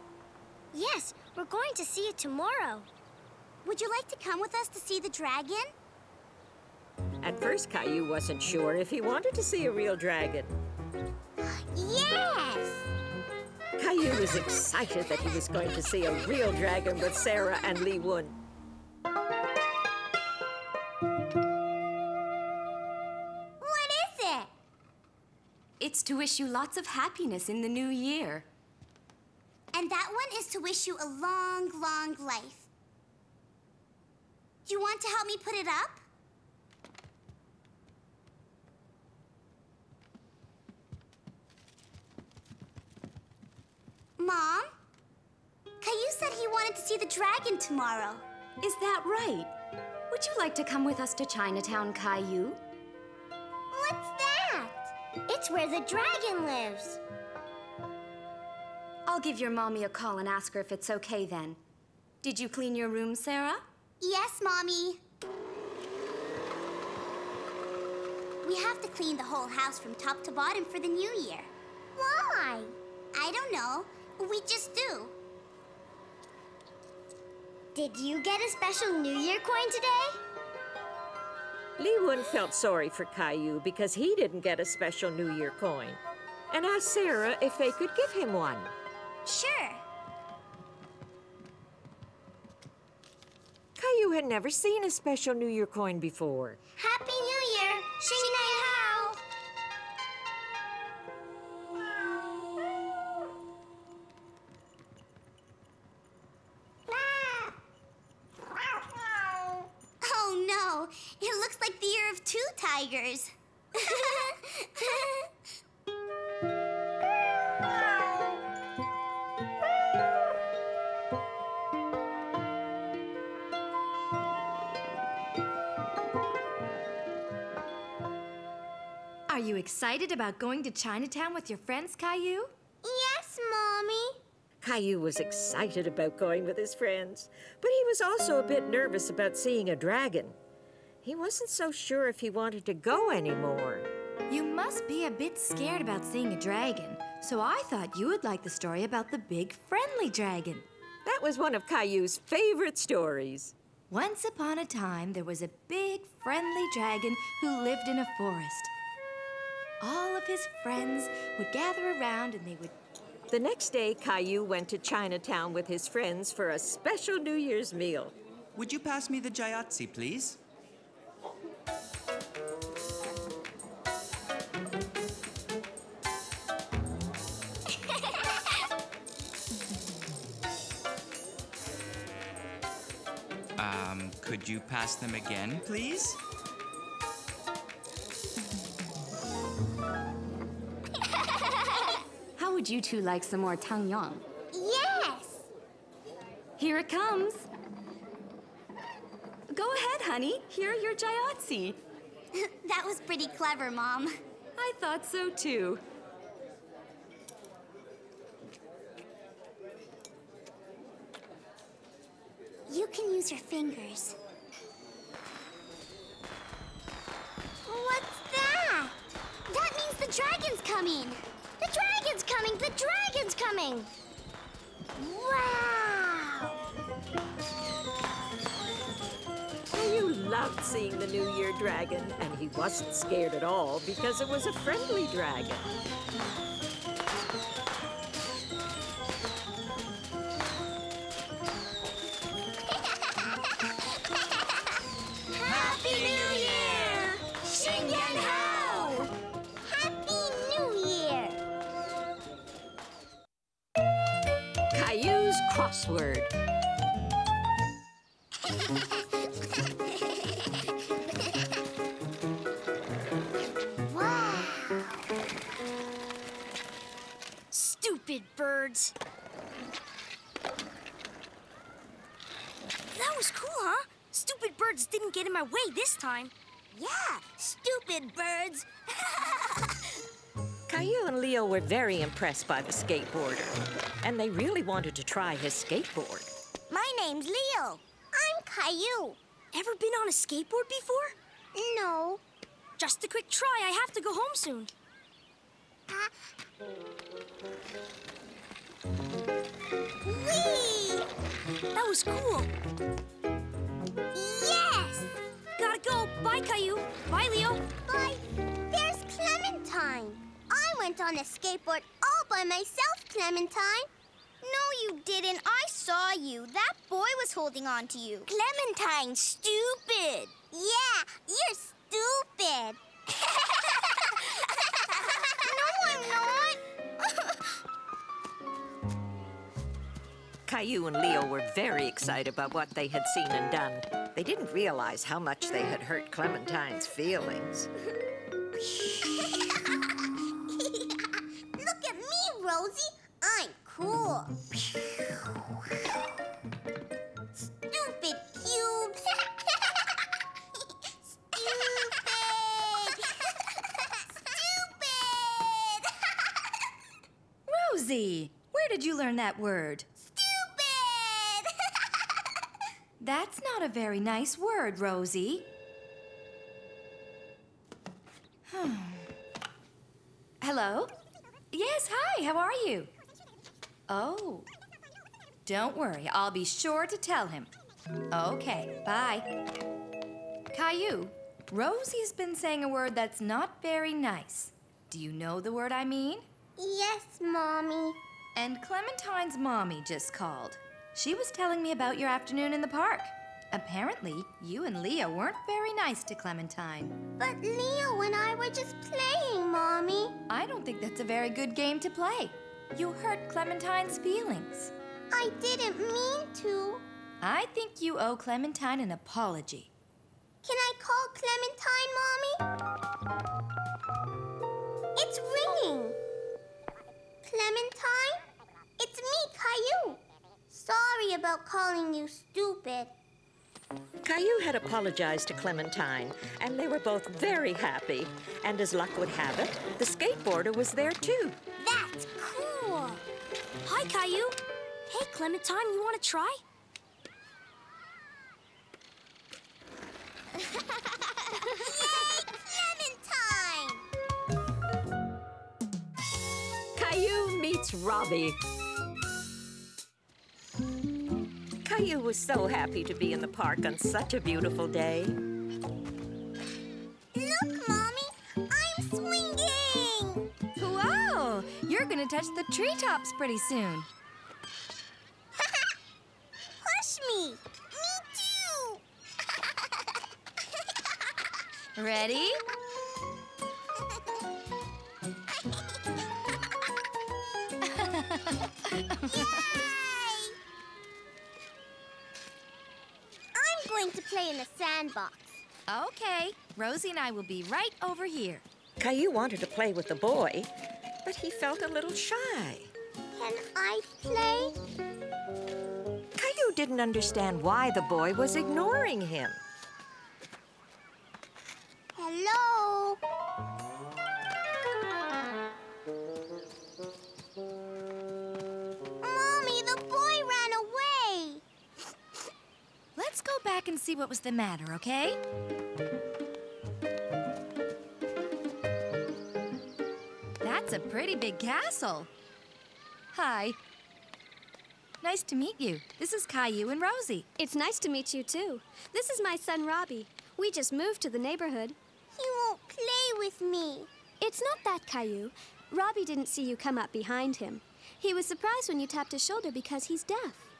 Yes, we're going to see it tomorrow. Would you like to come with us to see the dragon? At first, Caillou wasn't sure if he wanted to see a real dragon. Yes! Caillou was excited that he was going to see a real dragon with Sarah and Lee Won. What is it? It's to wish you lots of happiness in the new year. And that one is to wish you a long, long life. Do you want to help me put it up? Mom? Caillou said he wanted to see the dragon tomorrow. Is that right? Would you like to come with us to Chinatown, Caillou? What's that? It's where the dragon lives. I'll give your mommy a call and ask her if it's okay then. Did you clean your room, Sarah? Yes, Mommy. We have to clean the whole house from top to bottom for the new year. Why? I don't know. We just do. Did you get a special New Year coin today? Lee Won felt sorry for Caillou because he didn't get a special New Year coin and asked Sarah if they could give him one. Sure. Caillou had never seen a special New Year coin before. Happy New Year! Xing Nei Hao! Oh no! It looks like the year of 2 tigers. Are you excited about going to Chinatown with your friends, Caillou? Yes, Mommy. Caillou was excited about going with his friends, but he was also a bit nervous about seeing a dragon. He wasn't so sure if he wanted to go anymore. You must be a bit scared about seeing a dragon, so I thought you would like the story about the big friendly dragon. That was one of Caillou's favorite stories. Once upon a time, there was a big friendly dragon who lived in a forest. All of his friends would gather around and they would The next day, Caillou went to Chinatown with his friends for a special New Year's meal. Would you pass me the Jayatsi, please? Could you pass them again, please? How would you two like some more tangyang? Yes! Here it comes. Go ahead, honey. Here are your Jayatsi. That was pretty clever, Mom. I thought so, too. You can use your fingers. What's that? That means the dragon's coming. The dragon's coming! The dragon's coming! Wow! Caillou loved seeing the New Year dragon, and he wasn't scared at all because it was a friendly dragon. Happy New Year! Xinyan-hao! Happy New Year! Caillou's crossword. Wow! Stupid birds. That was cool, huh? Stupid birds didn't get in my way this time. Yeah, stupid birds. Caillou and Leo were very impressed by the skateboarder, and they really wanted to try his skateboard. My name's Leo. I'm Caillou. Ever been on a skateboard before? No. Just a quick try. I have to go home soon. Whee! That was cool. Yes! Gotta go. Bye, Caillou. Bye, Leo. Bye. There's Clementine. I went on a skateboard all by myself, Clementine. No, you didn't. I saw you. That boy was holding on to you. Clementine, stupid. Yeah, you're stupid. No, I'm not. Caillou and Leo were very excited about what they had seen and done. They didn't realize how much they had hurt Clementine's feelings. Look at me, Rosie. I'm cool. Stupid cube. Stupid. Rosie, where did you learn that word? Stupid. That's not a very nice word, Rosie. Hello? Yes, hi, how are you? Oh. Don't worry, I'll be sure to tell him. Okay, bye. Caillou, Rosie's been saying a word that's not very nice. Do you know the word I mean? Yes, Mommy. And Clementine's mommy just called. She was telling me about your afternoon in the park. Apparently, you and Leo weren't very nice to Clementine. But Leo and I were just playing, Mommy. I don't think that's a very good game to play. You hurt Clementine's feelings. I didn't mean to. I think you owe Clementine an apology. Can I call Clementine, Mommy? It's ringing. Clementine? It's me, Caillou. Sorry about calling you stupid. Caillou had apologized to Clementine, and they were both very happy. And as luck would have it, the skateboarder was there too. That's cool. Hi, Caillou. Hey, Clementine, you want to try? Yay, Clementine! Caillou meets Robbie. Caillou was so happy to be in the park on such a beautiful day. Look, Mommy, I'm swinging! Wow! You're gonna gonna touch the treetops pretty soon. Push me! Me too! Ready? Yay! I'm going to play in the sandbox. Okay, Rosie and I will be right over here. Caillou wanted to play with the boy, but he felt a little shy. Can I play? Caillou didn't understand why the boy was ignoring him. Hello? Mommy, the boy ran away. Let's go back and see what was the matter, okay? That's a pretty big castle. Hi. Nice to meet you. This is Caillou and Rosie. It's nice to meet you, too. This is my son, Robbie. We just moved to the neighborhood. He won't play with me. It's not that, Caillou. Robbie didn't see you come up behind him. He was surprised when you tapped his shoulder because he's deaf.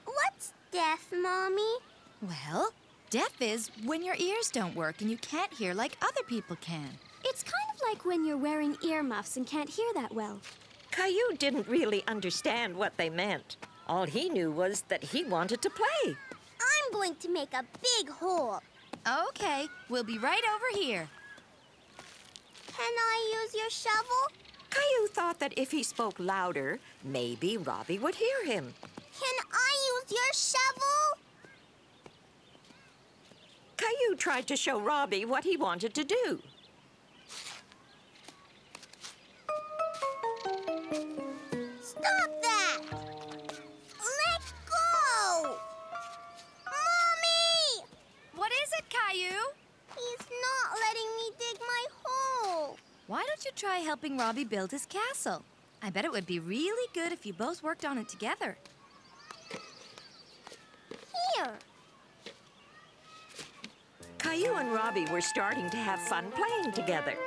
What's deaf, Mommy? Well, deaf is when your ears don't work and you can't hear like other people can. It's kind of like when you're wearing earmuffs and can't hear that well. Caillou didn't really understand what they meant. All he knew was that he wanted to play. I'm going to make a big hole. Okay, we'll be right over here. Can I use your shovel? Caillou thought that if he spoke louder, maybe Robbie would hear him. Can I use your shovel? Caillou tried to show Robbie what he wanted to do. Stop that! Let go! Mommy! What is it, Caillou? He's not letting me dig my hole. Why don't you try helping Robbie build his castle? I bet it would be really good if you both worked on it together. Here. Caillou and Robbie were starting to have fun playing together.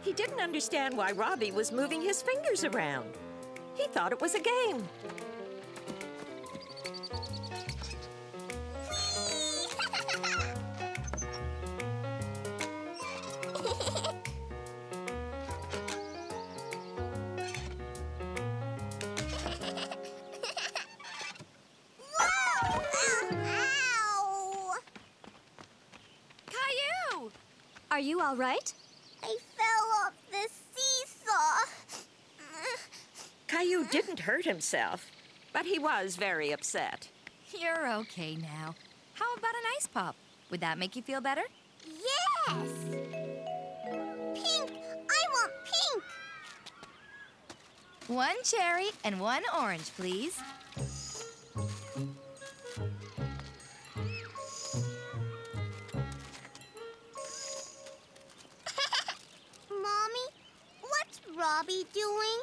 He didn't understand why Robbie was moving his fingers around. He thought it was a game. Caillou! Are you all right? I fell off the seesaw. Caillou didn't hurt himself, but he was very upset. You're okay now. How about an ice pop? Would that make you feel better? Yes! Pink! I want pink! One cherry and one orange, please. Mommy, what's Robbie doing?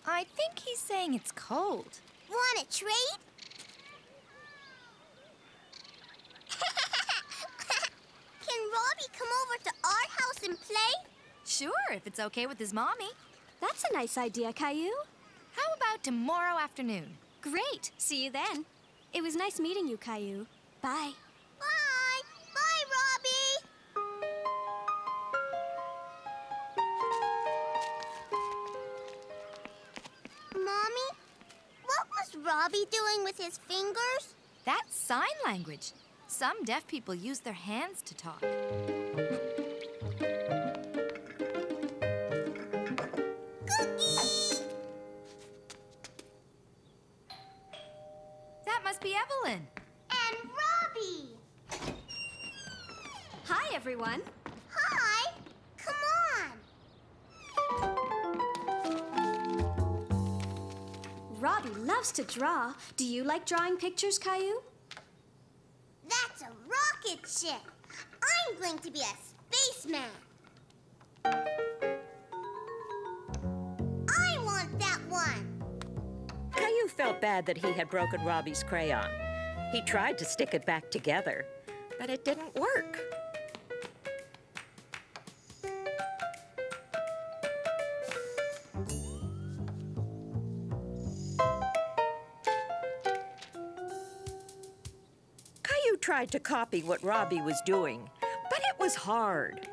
I think he's saying it's cold. Want a treat? Can Robbie come over to our house and play? Sure, if it's okay with his mommy. That's a nice idea, Caillou. How about tomorrow afternoon? Great. See you then. It was nice meeting you, Caillou. Bye. Bye! Bye, Robbie! Mommy, what was Robbie doing with his fingers? That's sign language. Some deaf people use their hands to talk. Cookie! That must be Evelyn. And Robbie! Hi, everyone. Hi! Come on! Robbie loves to draw. Do you like drawing pictures, Caillou? That's a rocket ship. I'm going to be a spaceman. I want that one. Caillou felt bad that he had broken Robbie's crayon. He tried to stick it back together, but it didn't work. tried to copy what Robbie was doing, but it was hard.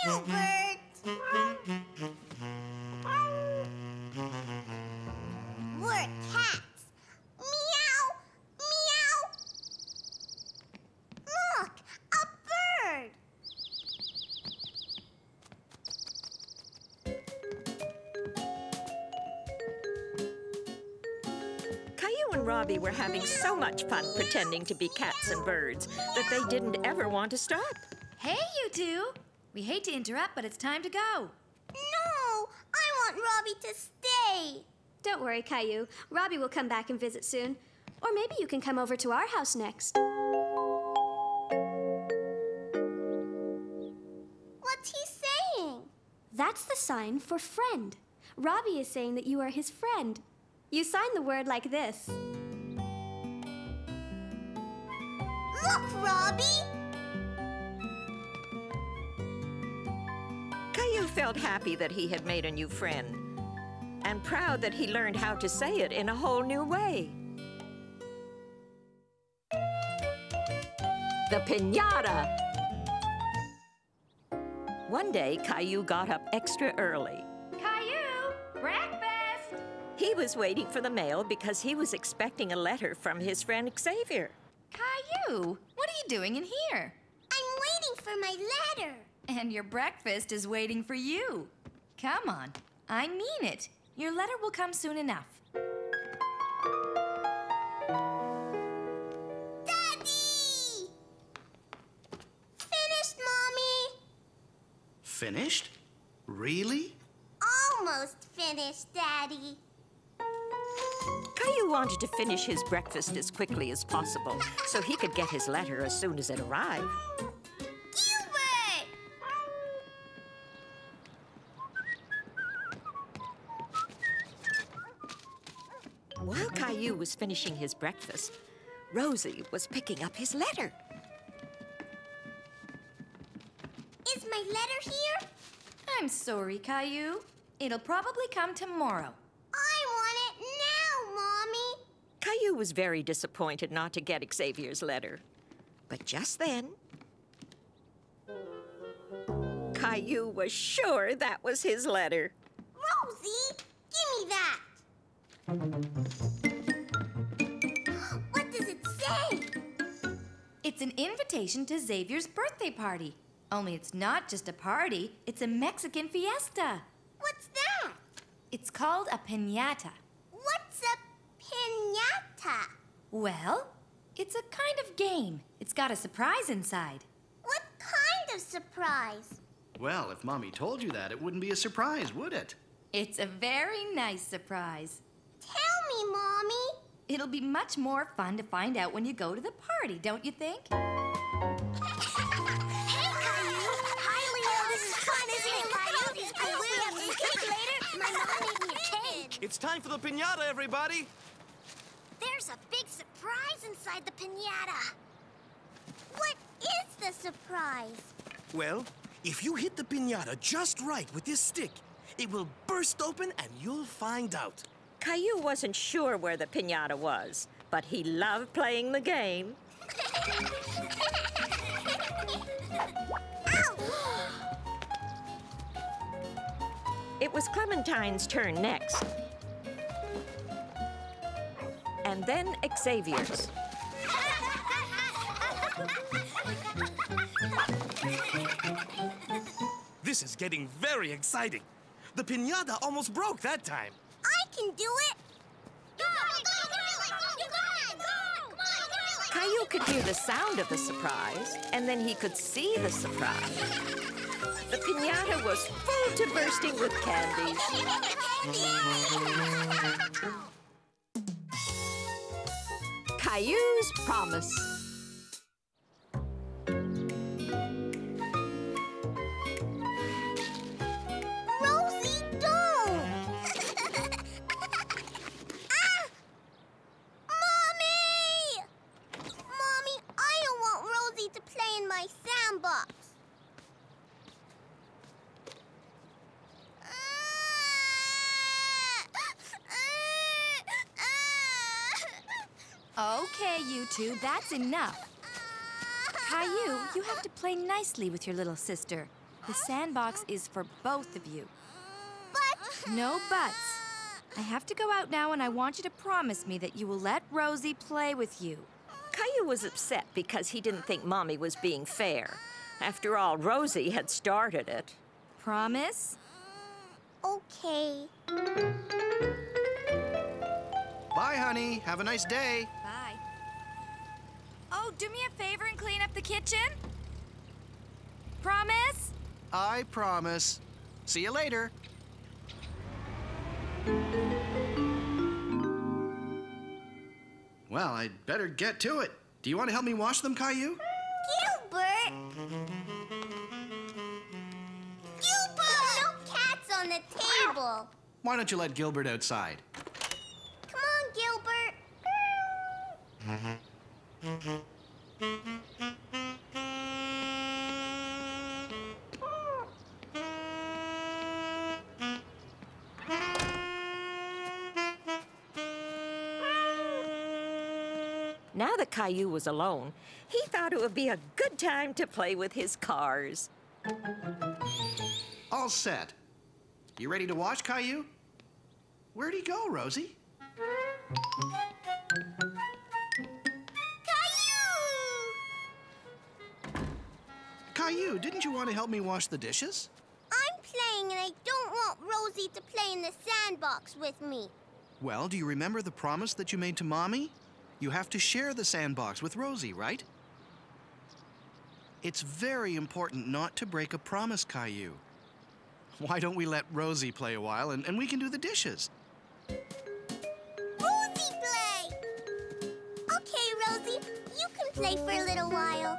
Gilbert! We're cats. Meow! Meow! Look! A bird! Caillou and Robbie were having so much fun pretending to be cats and birds that they didn't ever want to stop. Hey, you two! We hate to interrupt, but it's time to go. No! I want Robbie to stay. Don't worry, Caillou. Robbie will come back and visit soon. Or maybe you can come over to our house next. What's he saying? That's the sign for friend. Robbie is saying that you are his friend. You sign the word like this. Look, Robbie! Caillou felt happy that he had made a new friend, and proud that he learned how to say it in a whole new way. The piñata! One day, Caillou got up extra early. Caillou! Breakfast! He was waiting for the mail because he was expecting a letter from his friend Xavier. Caillou, what are you doing in here? I'm waiting for my letter. And your breakfast is waiting for you. Come on, I mean it. Your letter will come soon enough. Daddy! Finished, Mommy. Finished? Really? Almost finished, Daddy. Caillou wanted to finish his breakfast as quickly as possible so he could get his letter as soon as it arrived. Gilbert! While Caillou was finishing his breakfast, Rosie was picking up his letter. Is my letter here? I'm sorry, Caillou. It'll probably come tomorrow. I want it now, Mommy. Caillou was very disappointed not to get Xavier's letter. But just then, Caillou was sure that was his letter. Rosie, give me that. What does it say? It's an invitation to Xavier's birthday party. Only it's not just a party, it's a Mexican fiesta. What's that? It's called a piñata. What's a piñata? Well, it's a kind of game. It's got a surprise inside. What kind of surprise? Well, if Mommy told you that, it wouldn't be a surprise, would it? It's a very nice surprise. Tell me, Mommy. It'll be much more fun to find out when you go to the party, don't you think? Hey, Caillou. Hi, Leo. This is fun, isn't it, Caillou? I will have some cake later. My mom made me a cake. It's time for the piñata, everybody. There's a big surprise inside the piñata. What is the surprise? Well, if you hit the piñata just right with this stick, it will burst open and you'll find out. Caillou wasn't sure where the piñata was, but he loved playing the game. It was Clementine's turn next. And then Xavier's. This is getting very exciting. The piñata almost broke that time. I can do it. Go, go, go, Caillou could hear the sound of the surprise, and then he could see the surprise. The piñata was full to bursting with candies. Caillou's promise. Rosie, don't! Ah! Mommy! Mommy, I don't want Rosie to play in my sandbox. you two. That's enough. Caillou, you have to play nicely with your little sister. The sandbox is for both of you. But... No buts. I have to go out now, and I want you to promise me that you will let Rosie play with you. Caillou was upset because he didn't think Mommy was being fair. After all, Rosie had started it. Promise? Okay. Bye, honey. Have a nice day. Bye. Oh, do me a favor and clean up the kitchen? Promise? I promise. See you later. Well, I'd better get to it. Do you want to help me wash them, Caillou? Gilbert! Gilbert! No cats on the table. Why don't you let Gilbert outside? Come on, Gilbert. Now that Caillou was alone, he thought it would be a good time to play with his cars. All set. You ready to wash, Caillou? Where'd he go, Rosie? Caillou, didn't you want to help me wash the dishes? I'm playing and I don't want Rosie to play in the sandbox with me. Well, do you remember the promise that you made to Mommy? You have to share the sandbox with Rosie, right? It's very important not to break a promise, Caillou. Why don't we let Rosie play a while and we can do the dishes? Rosie play! Okay, Rosie, you can play for a little while.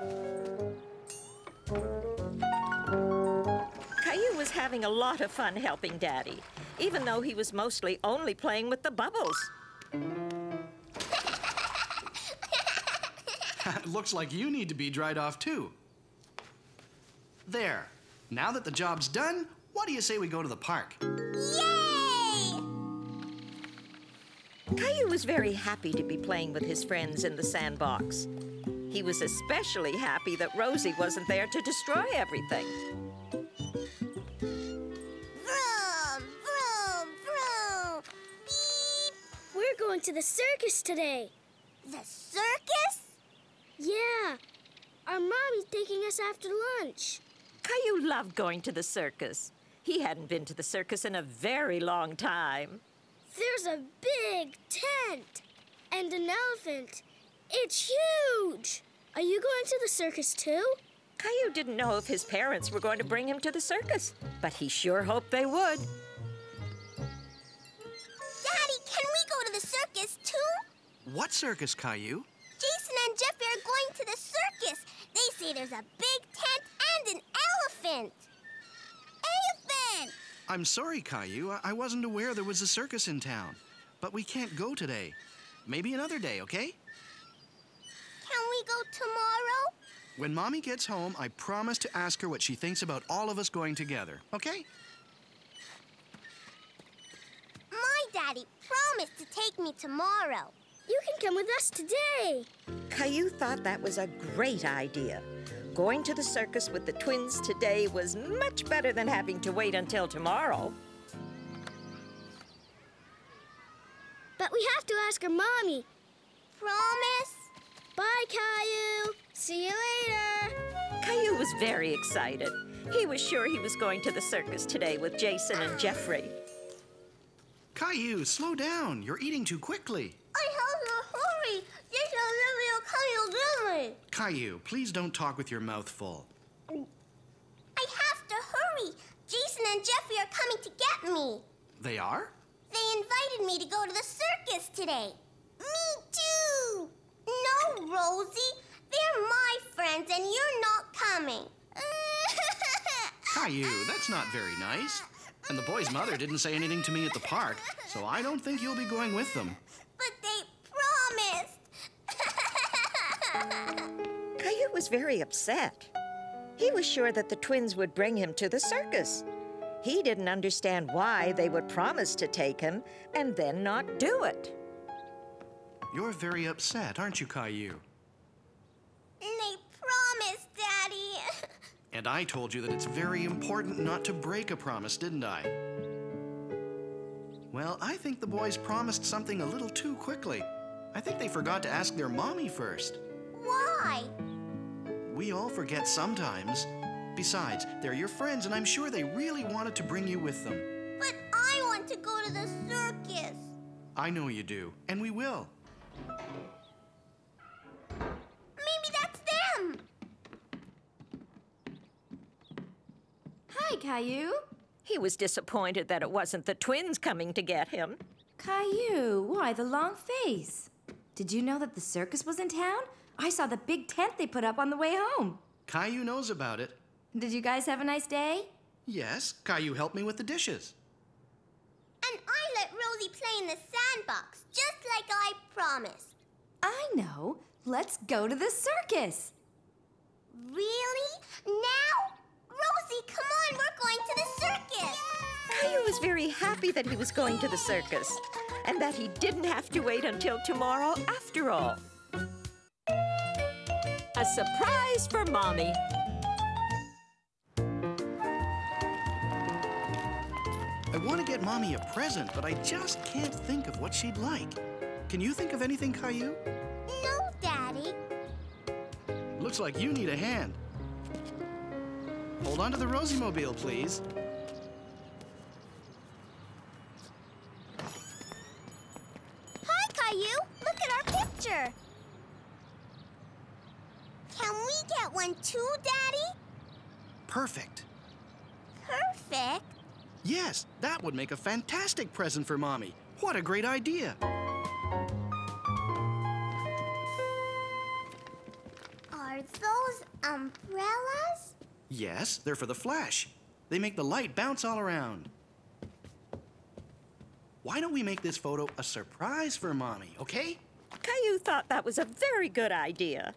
Caillou was having a lot of fun helping Daddy, even though he was mostly only playing with the bubbles. Looks like you need to be dried off, too. There. Now that the job's done, what do you say we go to the park? Yay! Caillou was very happy to be playing with his friends in the sandbox. He was especially happy that Rosie wasn't there to destroy everything. Vroom, vroom, vroom. Beep. We're going to the circus today. The circus? Yeah. Our mommy's taking us after lunch. Caillou loved going to the circus. He hadn't been to the circus in a very long time. There's a big tent and an elephant. It's huge. Are you going to the circus too? Caillou didn't know if his parents were going to bring him to the circus, but he sure hoped they would. Daddy, can we go to the circus too? What circus, Caillou? Jason and Jeffrey are going to the circus. They say there's a big tent and an elephant. Elephant! I'm sorry, Caillou. I wasn't aware there was a circus in town. But we can't go today. Maybe another day, okay? Can we go tomorrow? When Mommy gets home, I promise to ask her what she thinks about all of us going together, okay? My daddy promised to take me tomorrow. You can come with us today. Caillou thought that was a great idea. Going to the circus with the twins today was much better than having to wait until tomorrow. But we have to ask our mommy. Promise? Bye, Caillou. See you later. Caillou was very excited. He was sure he was going to the circus today with Jason and Jeffrey. Caillou, slow down. You're eating too quickly. I have to hurry. Jason and Jeffrey are coming to get me. Caillou, please don't talk with your mouth full. I have to hurry. Jason and Jeffrey are coming to get me. They are? They invited me to go to the circus today. Me too. No, Rosie. They're my friends and you're not coming. Caillou, that's not very nice. And the boy's mother didn't say anything to me at the park, so I don't think you'll be going with them. But they promised. Caillou was very upset. He was sure that the twins would bring him to the circus. He didn't understand why they would promise to take him and then not do it. You're very upset, aren't you, Caillou? They promised, Daddy. And I told you that it's very important not to break a promise, didn't I? Well, I think the boys promised something a little too quickly. I think they forgot to ask their mommy first. Why? We all forget sometimes. Besides, they're your friends, and I'm sure they really wanted to bring you with them. But I want to go to the circus. I know you do, and we will. Maybe that's them. Hi, Caillou. He was disappointed that it wasn't the twins coming to get him. Caillou, why the long face? Did you know that the circus was in town? I saw the big tent they put up on the way home. Caillou knows about it. Did you guys have a nice day? Yes, Caillou helped me with the dishes. And I let Rosie play in the sandbox, just like I promised. I know. Let's go to the circus. Really? Now? Rosie, come on, we're going to the circus. Caillou was very happy that he was going to the circus and that he didn't have to wait until tomorrow after all. A surprise for Mommy. I want to get Mommy a present, but I just can't think of what she'd like. Can you think of anything, Caillou? No, Daddy. Looks like you need a hand. Hold on to the Rosie mobile, please. Hi, Caillou. Look at our picture. Can we get one too, Daddy? Perfect. Perfect? Yes, that would make a fantastic present for Mommy. What a great idea. Are those umbrellas? Yes, they're for the flash. They make the light bounce all around. Why don't we make this photo a surprise for Mommy, okay? Caillou thought that was a very good idea.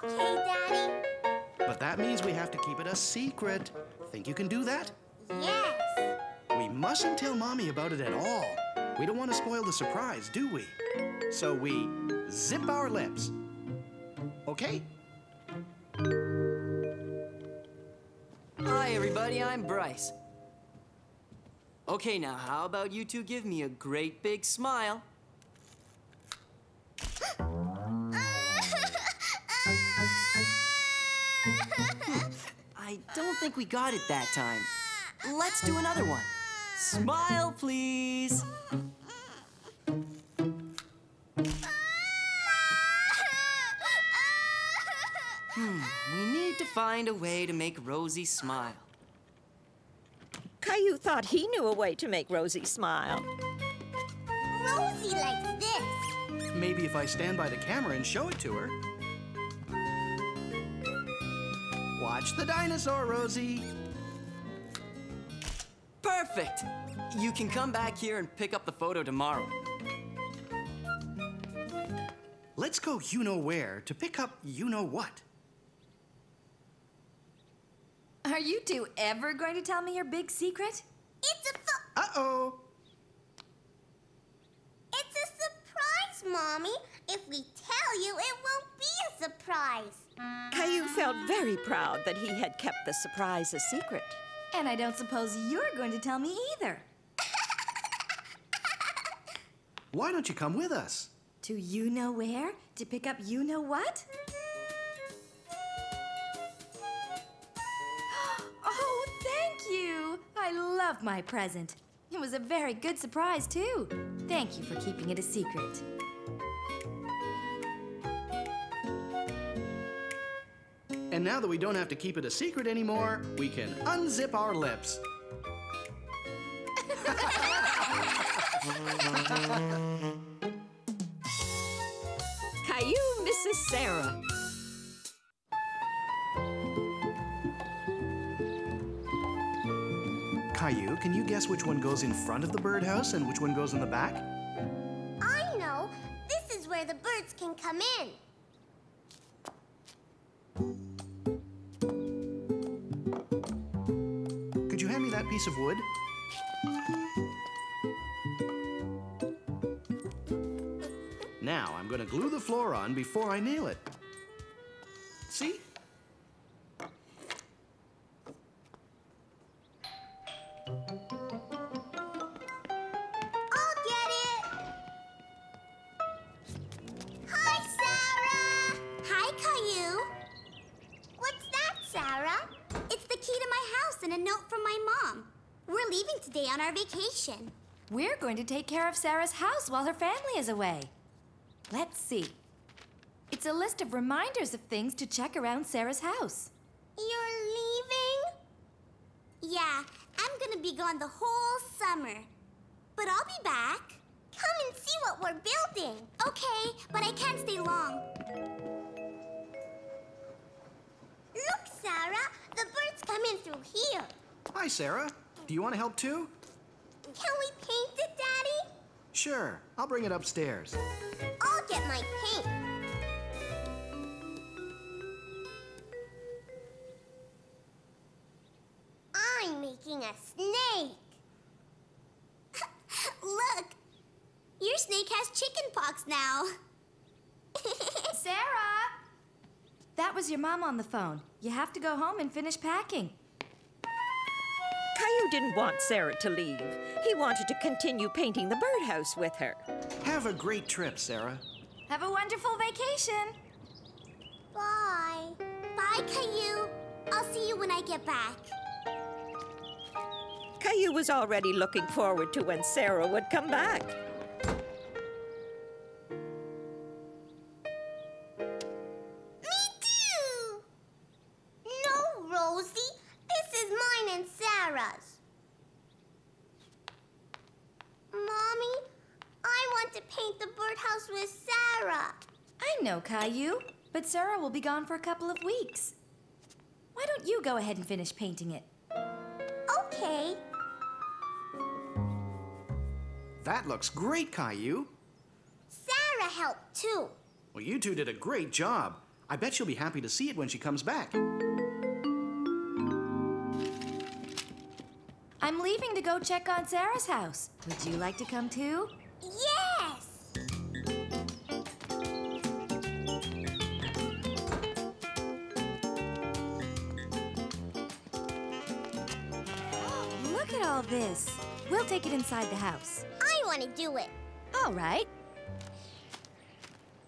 Okay, Daddy. But that means we have to keep it a secret. Think you can do that? Yes. We mustn't tell Mommy about it at all. We don't want to spoil the surprise, do we? So we zip our lips. Okay? Hi, everybody. I'm Bryce. Okay, now, how about you two give me a great big smile? I don't think we got it that time. Let's do another one. Smile, please. We need to find a way to make Rosie smile. Caillou thought he knew a way to make Rosie smile. Rosie likes this. Maybe if I stand by the camera and show it to her. Watch the dinosaur, Rosie. Perfect! You can come back here and pick up the photo tomorrow. Let's go you-know-where to pick up you-know-what. Are you two ever going to tell me your big secret? It's a Uh-oh. It's a surprise, Mommy. If we tell you, it won't be a surprise. Caillou felt very proud that he had kept the surprise a secret. And I don't suppose you're going to tell me either. Why don't you come with us? To you-know-where? To pick up you-know-what? Oh, thank you! I love my present. It was a very good surprise, too. Thank you for keeping it a secret. And now that we don't have to keep it a secret anymore, we can unzip our lips. Caillou misses Sarah. Caillou, can you guess which one goes in front of the birdhouse and which one goes in the back? I know. This is where the birds can come in. Could you hand me that piece of wood? Now, I'm I'm gonna glue the floor on before I nail it. See? I'll get it! Hi, Sarah! Hi, Caillou. What's that, Sarah? It's the key to my house and a note from my mom. We're leaving today on our vacation. We're going to take care of Sarah's house while her family is away. Let's see. It's a list of reminders of things to check around Sarah's house. You're leaving? Yeah, I'm gonna be gone the whole summer. But I'll be back. Come and see what we're building. Okay, but I can't stay long. Look, Sarah, the birds come in through here. Hi, Sarah. Do you want to help too? Can we paint it, Daddy? Sure. I'll bring it upstairs. I'll get my paint. I'm making a snake. Look, your snake has chicken pox now. Sarah! That was your mom on the phone. You have to go home and finish packing. Caillou didn't want Sarah to leave. He wanted to continue painting the birdhouse with her. Have a great trip, Sarah. Have a wonderful vacation. Bye. Bye, Caillou. I'll see you when I get back. Caillou was already looking forward to when Sarah would come back. Me too! No, Rosie. This is mine and Sarah's. Mommy, I want to paint the birdhouse with Sarah. I know, Caillou, but Sarah will be gone for a couple of weeks. Why don't you go ahead and finish painting it? Okay. That looks great, Caillou. Sarah helped too. Well, you two did a great job. I bet she'll be happy to see it when she comes back. I'm leaving to go check on Sarah's house. Would you like to come too? Yes! Look at all this. We'll take it inside the house. I want to do it. All right.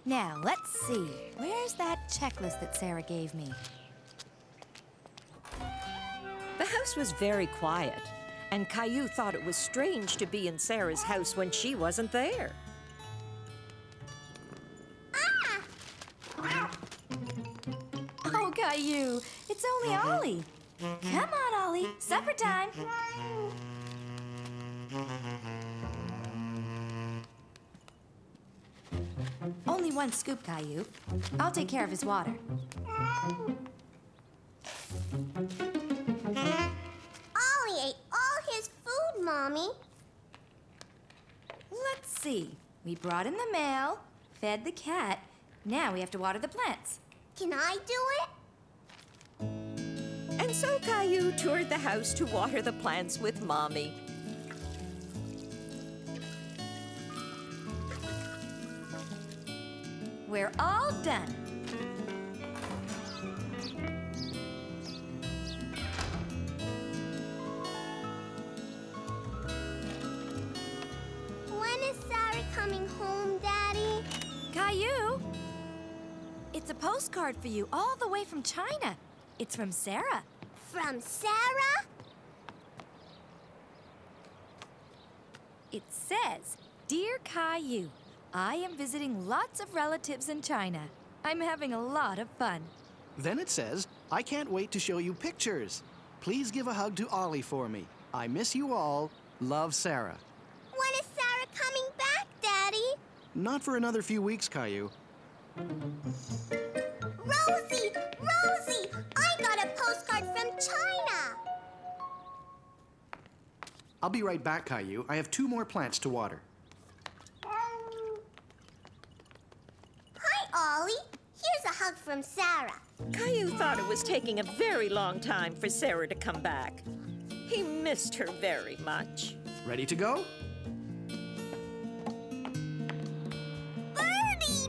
Now, let's see. Where's that checklist that Sarah gave me? The house was very quiet, and Caillou thought it was strange to be in Sarah's house when she wasn't there. Oh, Caillou, it's only Ollie. Come on, Ollie, supper time. Only one scoop, Caillou. I'll take care of his water. Ollie ate all his food, Mommy. Let's see. We brought in the mail, fed the cat. Now we have to water the plants. Can I do it? And so Caillou toured the house to water the plants with Mommy. We're all done. When is Sarah coming home, Daddy? Caillou, it's a postcard for you all the way from China. It's from Sarah. From Sarah? It says, Dear Caillou, I am visiting lots of relatives in China. I'm having a lot of fun. Then it says, I can't wait to show you pictures. Please give a hug to Ollie for me. I miss you all. Love, Sarah. When is Sarah coming back, Daddy? Not for another few weeks, Caillou. Rosie! Rosie! I got a postcard from China! I'll be right back, Caillou. I have 2 more plants to water. Hi, Ollie. Here's a hug from Sarah. Caillou thought it was taking a very long time for Sarah to come back. He missed her very much. Ready to go? Birdie,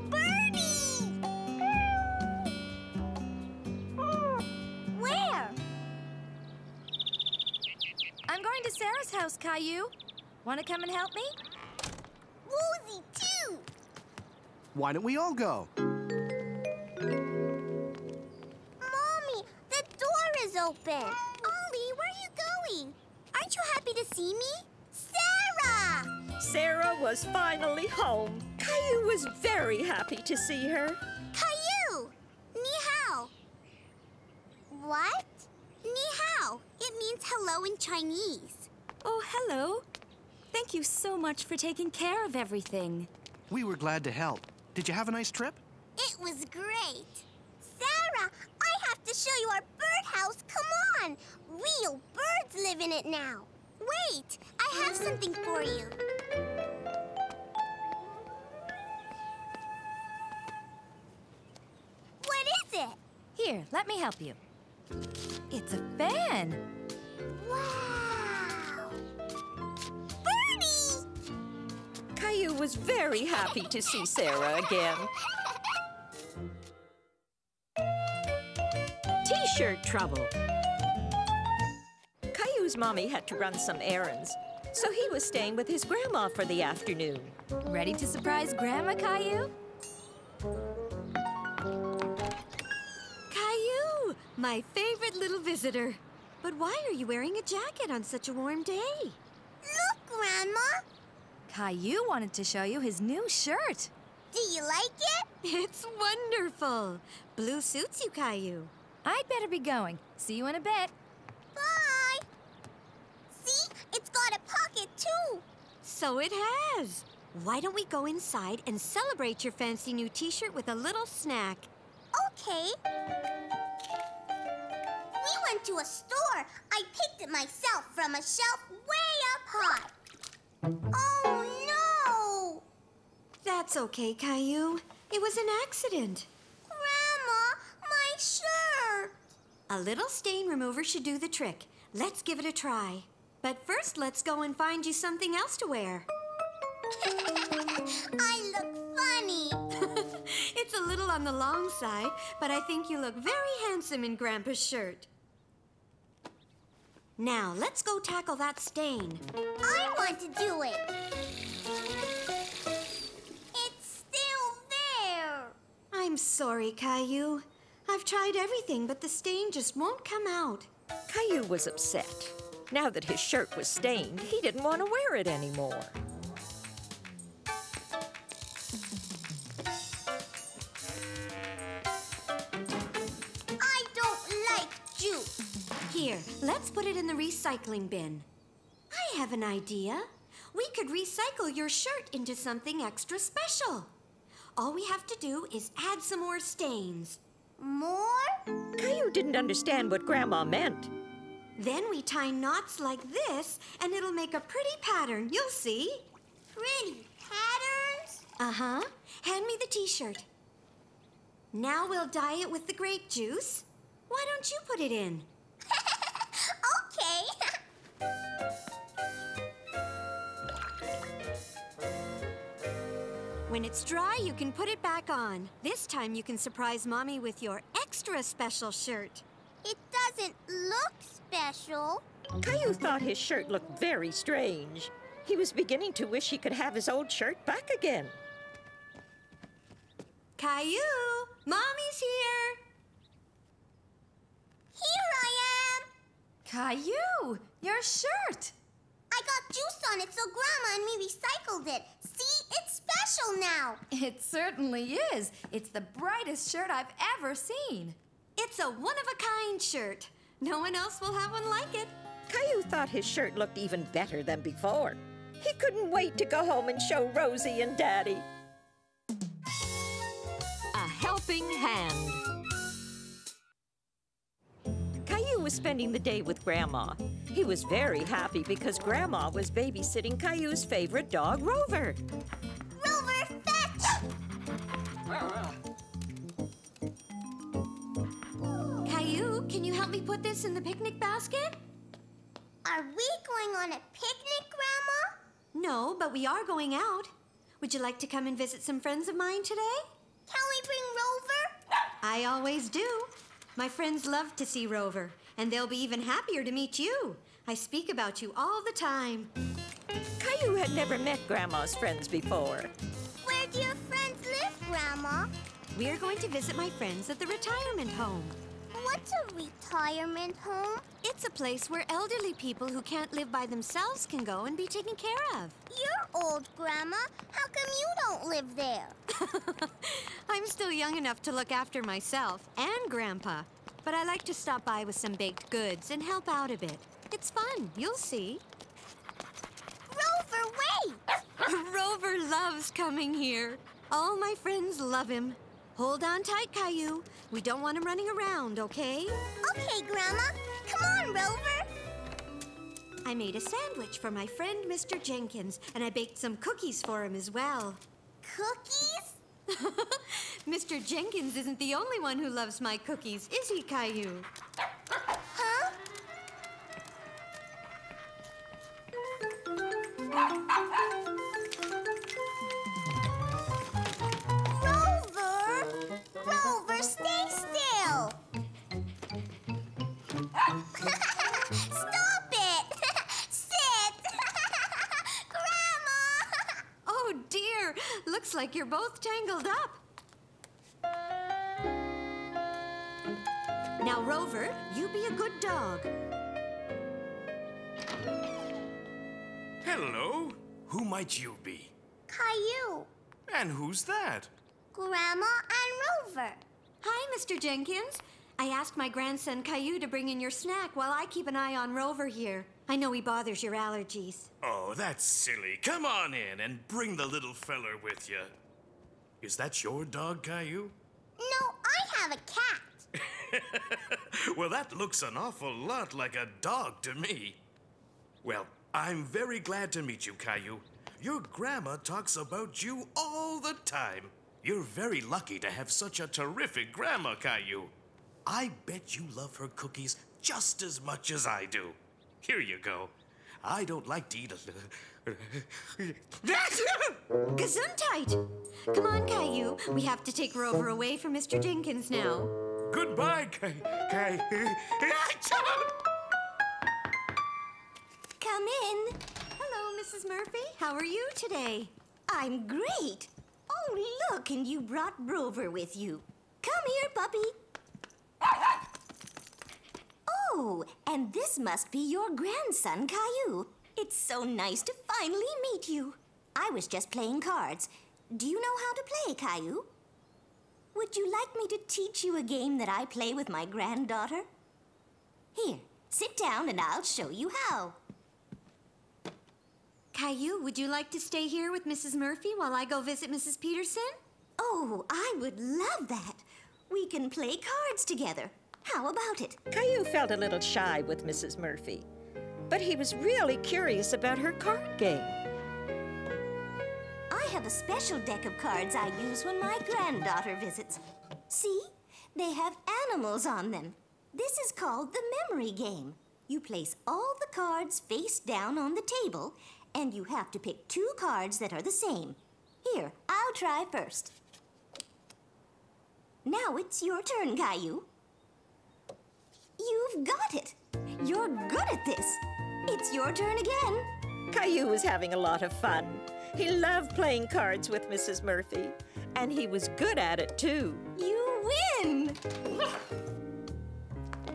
to Sarah's house, Caillou. Want to come and help me? Rosie, too! Why don't we all go? Mommy, the door is open. Ollie, where are you going? Aren't you happy to see me? Sarah! Sarah was finally home. Caillou was very happy to see her. Caillou! Ni hao. What? Ni hao. It means hello in Chinese. Oh, hello. Thank you so much for taking care of everything. We were glad to help. Did you have a nice trip? It was great. Sarah, I have to show you our birdhouse. Come on. Real birds live in it now. Wait, I have something for you. What is it? Here, let me help you. It's a fan. Wow! Birdie! Caillou was very happy to see Sarah again. T-shirt trouble. Caillou's mommy had to run some errands, so he was staying with his grandma for the afternoon. Ready to surprise Grandma, Caillou? Caillou, my favorite little visitor. But why are you wearing a jacket on such a warm day? Look, Grandma. Caillou wanted to show you his new shirt. Do you like it? It's wonderful. Blue suits you, Caillou. I'd better be going. See you in a bit. Bye. See? It's got a pocket, too. So it has. Why don't we go inside and celebrate your fancy new t-shirt with a little snack? Okay. We went to a store. I picked it myself from a shelf way up high. Oh, no! That's okay, Caillou. It was an accident. Grandma, my shirt! A little stain remover should do the trick. Let's give it a try. But first, let's go and find you something else to wear. I look funny. It's a little on the long side, but I think you look very handsome in Grandpa's shirt. Now, let's go tackle that stain. I want to do it. It's still there. I'm sorry, Caillou. I've tried everything, but the stain just won't come out. Caillou was upset. Now that his shirt was stained, he didn't want to wear it anymore. I don't like juice. Here, let's put it in the recycling bin. I have an idea. We could recycle your shirt into something extra special. All we have to do is add some more stains. More? Caillou didn't understand what Grandma meant. Then we tie knots like this, and it'll make a pretty pattern. You'll see. Pretty patterns? Uh-huh. Hand me the t-shirt. Now we'll dye it with the grape juice. Why don't you put it in? Okay. When it's dry, you can put it back on. This time you can surprise Mommy with your extra special shirt. It doesn't look special. Caillou thought his shirt looked very strange. He was beginning to wish he could have his old shirt back again. Caillou, Mommy's here. Here I am. Caillou, your shirt. I got juice on it, so Grandma and me recycled it. See, it's special now. It certainly is. It's the brightest shirt I've ever seen. It's a one-of-a-kind shirt. No one else will have one like it. Caillou thought his shirt looked even better than before. He couldn't wait to go home and show Rosie and Daddy. A helping hand. Caillou was spending the day with Grandma. He was very happy because Grandma was babysitting Caillou's favorite dog, Rover. Rover, fetch! Caillou, can you help me put this in the picnic basket? Are we going on a picnic, Grandma? No, but we are going out. Would you like to come and visit some friends of mine today? Can we bring Rover? I always do. My friends love to see Rover, and they'll be even happier to meet you. I speak about you all the time. Caillou had never met Grandma's friends before. Where do your friends live, Grandma? We're going to visit my friends at the retirement home. What's a retirement home? It's a place where elderly people who can't live by themselves can go and be taken care of. You're old, Grandma. How come you don't live there? I'm still young enough to look after myself and Grandpa. But I like to stop by with some baked goods and help out a bit. It's fun, you'll see. Rover, wait! Rover loves coming here. All my friends love him. Hold on tight, Caillou. We don't want him running around, okay? Okay, Grandma. Come on, Rover. I made a sandwich for my friend, Mr. Jenkins, and I baked some cookies for him as well. Cookies? Mr. Jenkins isn't the only one who loves my cookies, is he, Caillou? Huh? Rover, stay still! Stop it! Sit! Grandma! Oh, dear. Looks like you're both tangled up. Now, Rover, you be a good dog. Hello. Who might you be? Caillou. And who's that? Grandma and Rover. Hi, Mr. Jenkins. I asked my grandson Caillou to bring in your snack while I keep an eye on Rover here. I know he bothers your allergies. Oh, that's silly. Come on in and bring the little feller with you. Is that your dog, Caillou? No, I have a cat. Well, that looks an awful lot like a dog to me. Well, I'm very glad to meet you, Caillou. Your grandma talks about you all the time. You're very lucky to have such a terrific grandma, Caillou. I bet you love her cookies just as much as I do. Here you go. I don't like to eat Gesundheit! Come on, Caillou. We have to take Rover away from Mr. Jenkins now. Goodbye, Come in. Hello, Mrs. Murphy. How are you today? I'm great. Oh, look, and you brought Rover with you. Come here, puppy. Oh, and this must be your grandson, Caillou. It's so nice to finally meet you. I was just playing cards. Do you know how to play, Caillou? Would you like me to teach you a game that I play with my granddaughter? Here, sit down and I'll show you how. Caillou, would you like to stay here with Mrs. Murphy while I go visit Mrs. Peterson? Oh, I would love that. We can play cards together. How about it? Caillou felt a little shy with Mrs. Murphy, but he was really curious about her card game. I have a special deck of cards I use when my granddaughter visits. See? They have animals on them. This is called the memory game. You place all the cards face down on the table, and you have to pick 2 cards that are the same. Here, I'll try first. Now it's your turn, Caillou. You've got it. You're good at this. It's your turn again. Caillou was having a lot of fun. He loved playing cards with Mrs. Murphy, and he was good at it, too. You win!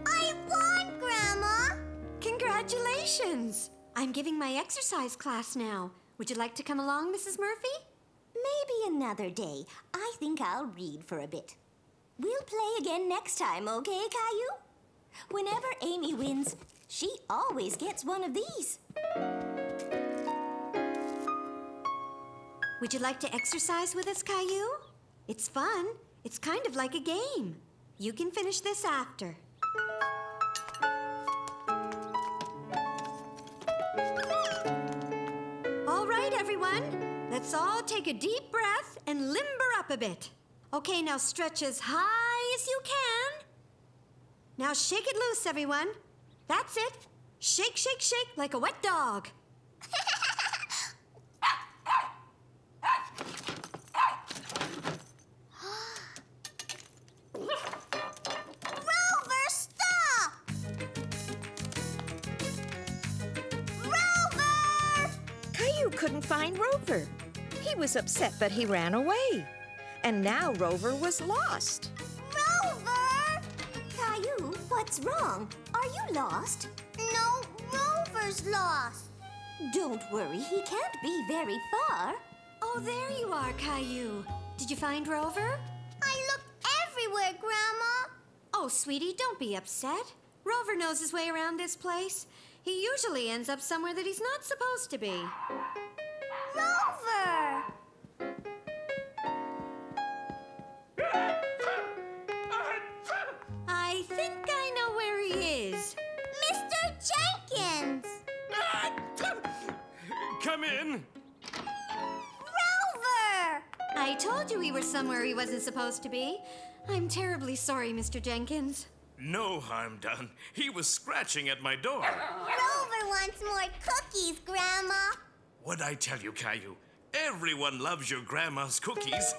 I won, Grandma! Congratulations! I'm giving my exercise class now. Would you like to come along, Mrs. Murphy? Maybe another day. I think I'll read for a bit. We'll play again next time, okay, Caillou? Whenever Amy wins, she always gets one of these. Would you like to exercise with us, Caillou? It's fun. It's kind of like a game. You can finish this after. All right, everyone. Let's all take a deep breath and limber up a bit. Okay, now stretch as high as you can. Now shake it loose, everyone. That's it. Shake, shake, shake like a wet dog. Rover, stop! couldn't find Rover. He was upset that he ran away. And now Rover was lost. Rover! Caillou, what's wrong? Are you lost? No, Rover's lost. Don't worry, he can't be very far. Oh, there you are, Caillou. Did you find Rover? I looked everywhere, Grandma. Oh, sweetie, don't be upset. Rover knows his way around this place. He usually ends up somewhere that he's not supposed to be. Rover! I think I know where he is. Mr. Jenkins! Come in. Rover! I told you he was somewhere he wasn't supposed to be. I'm terribly sorry, Mr. Jenkins. No harm done. He was scratching at my door. Rover wants more cookies, Grandma. What'd I tell you, Caillou? Everyone loves your grandma's cookies.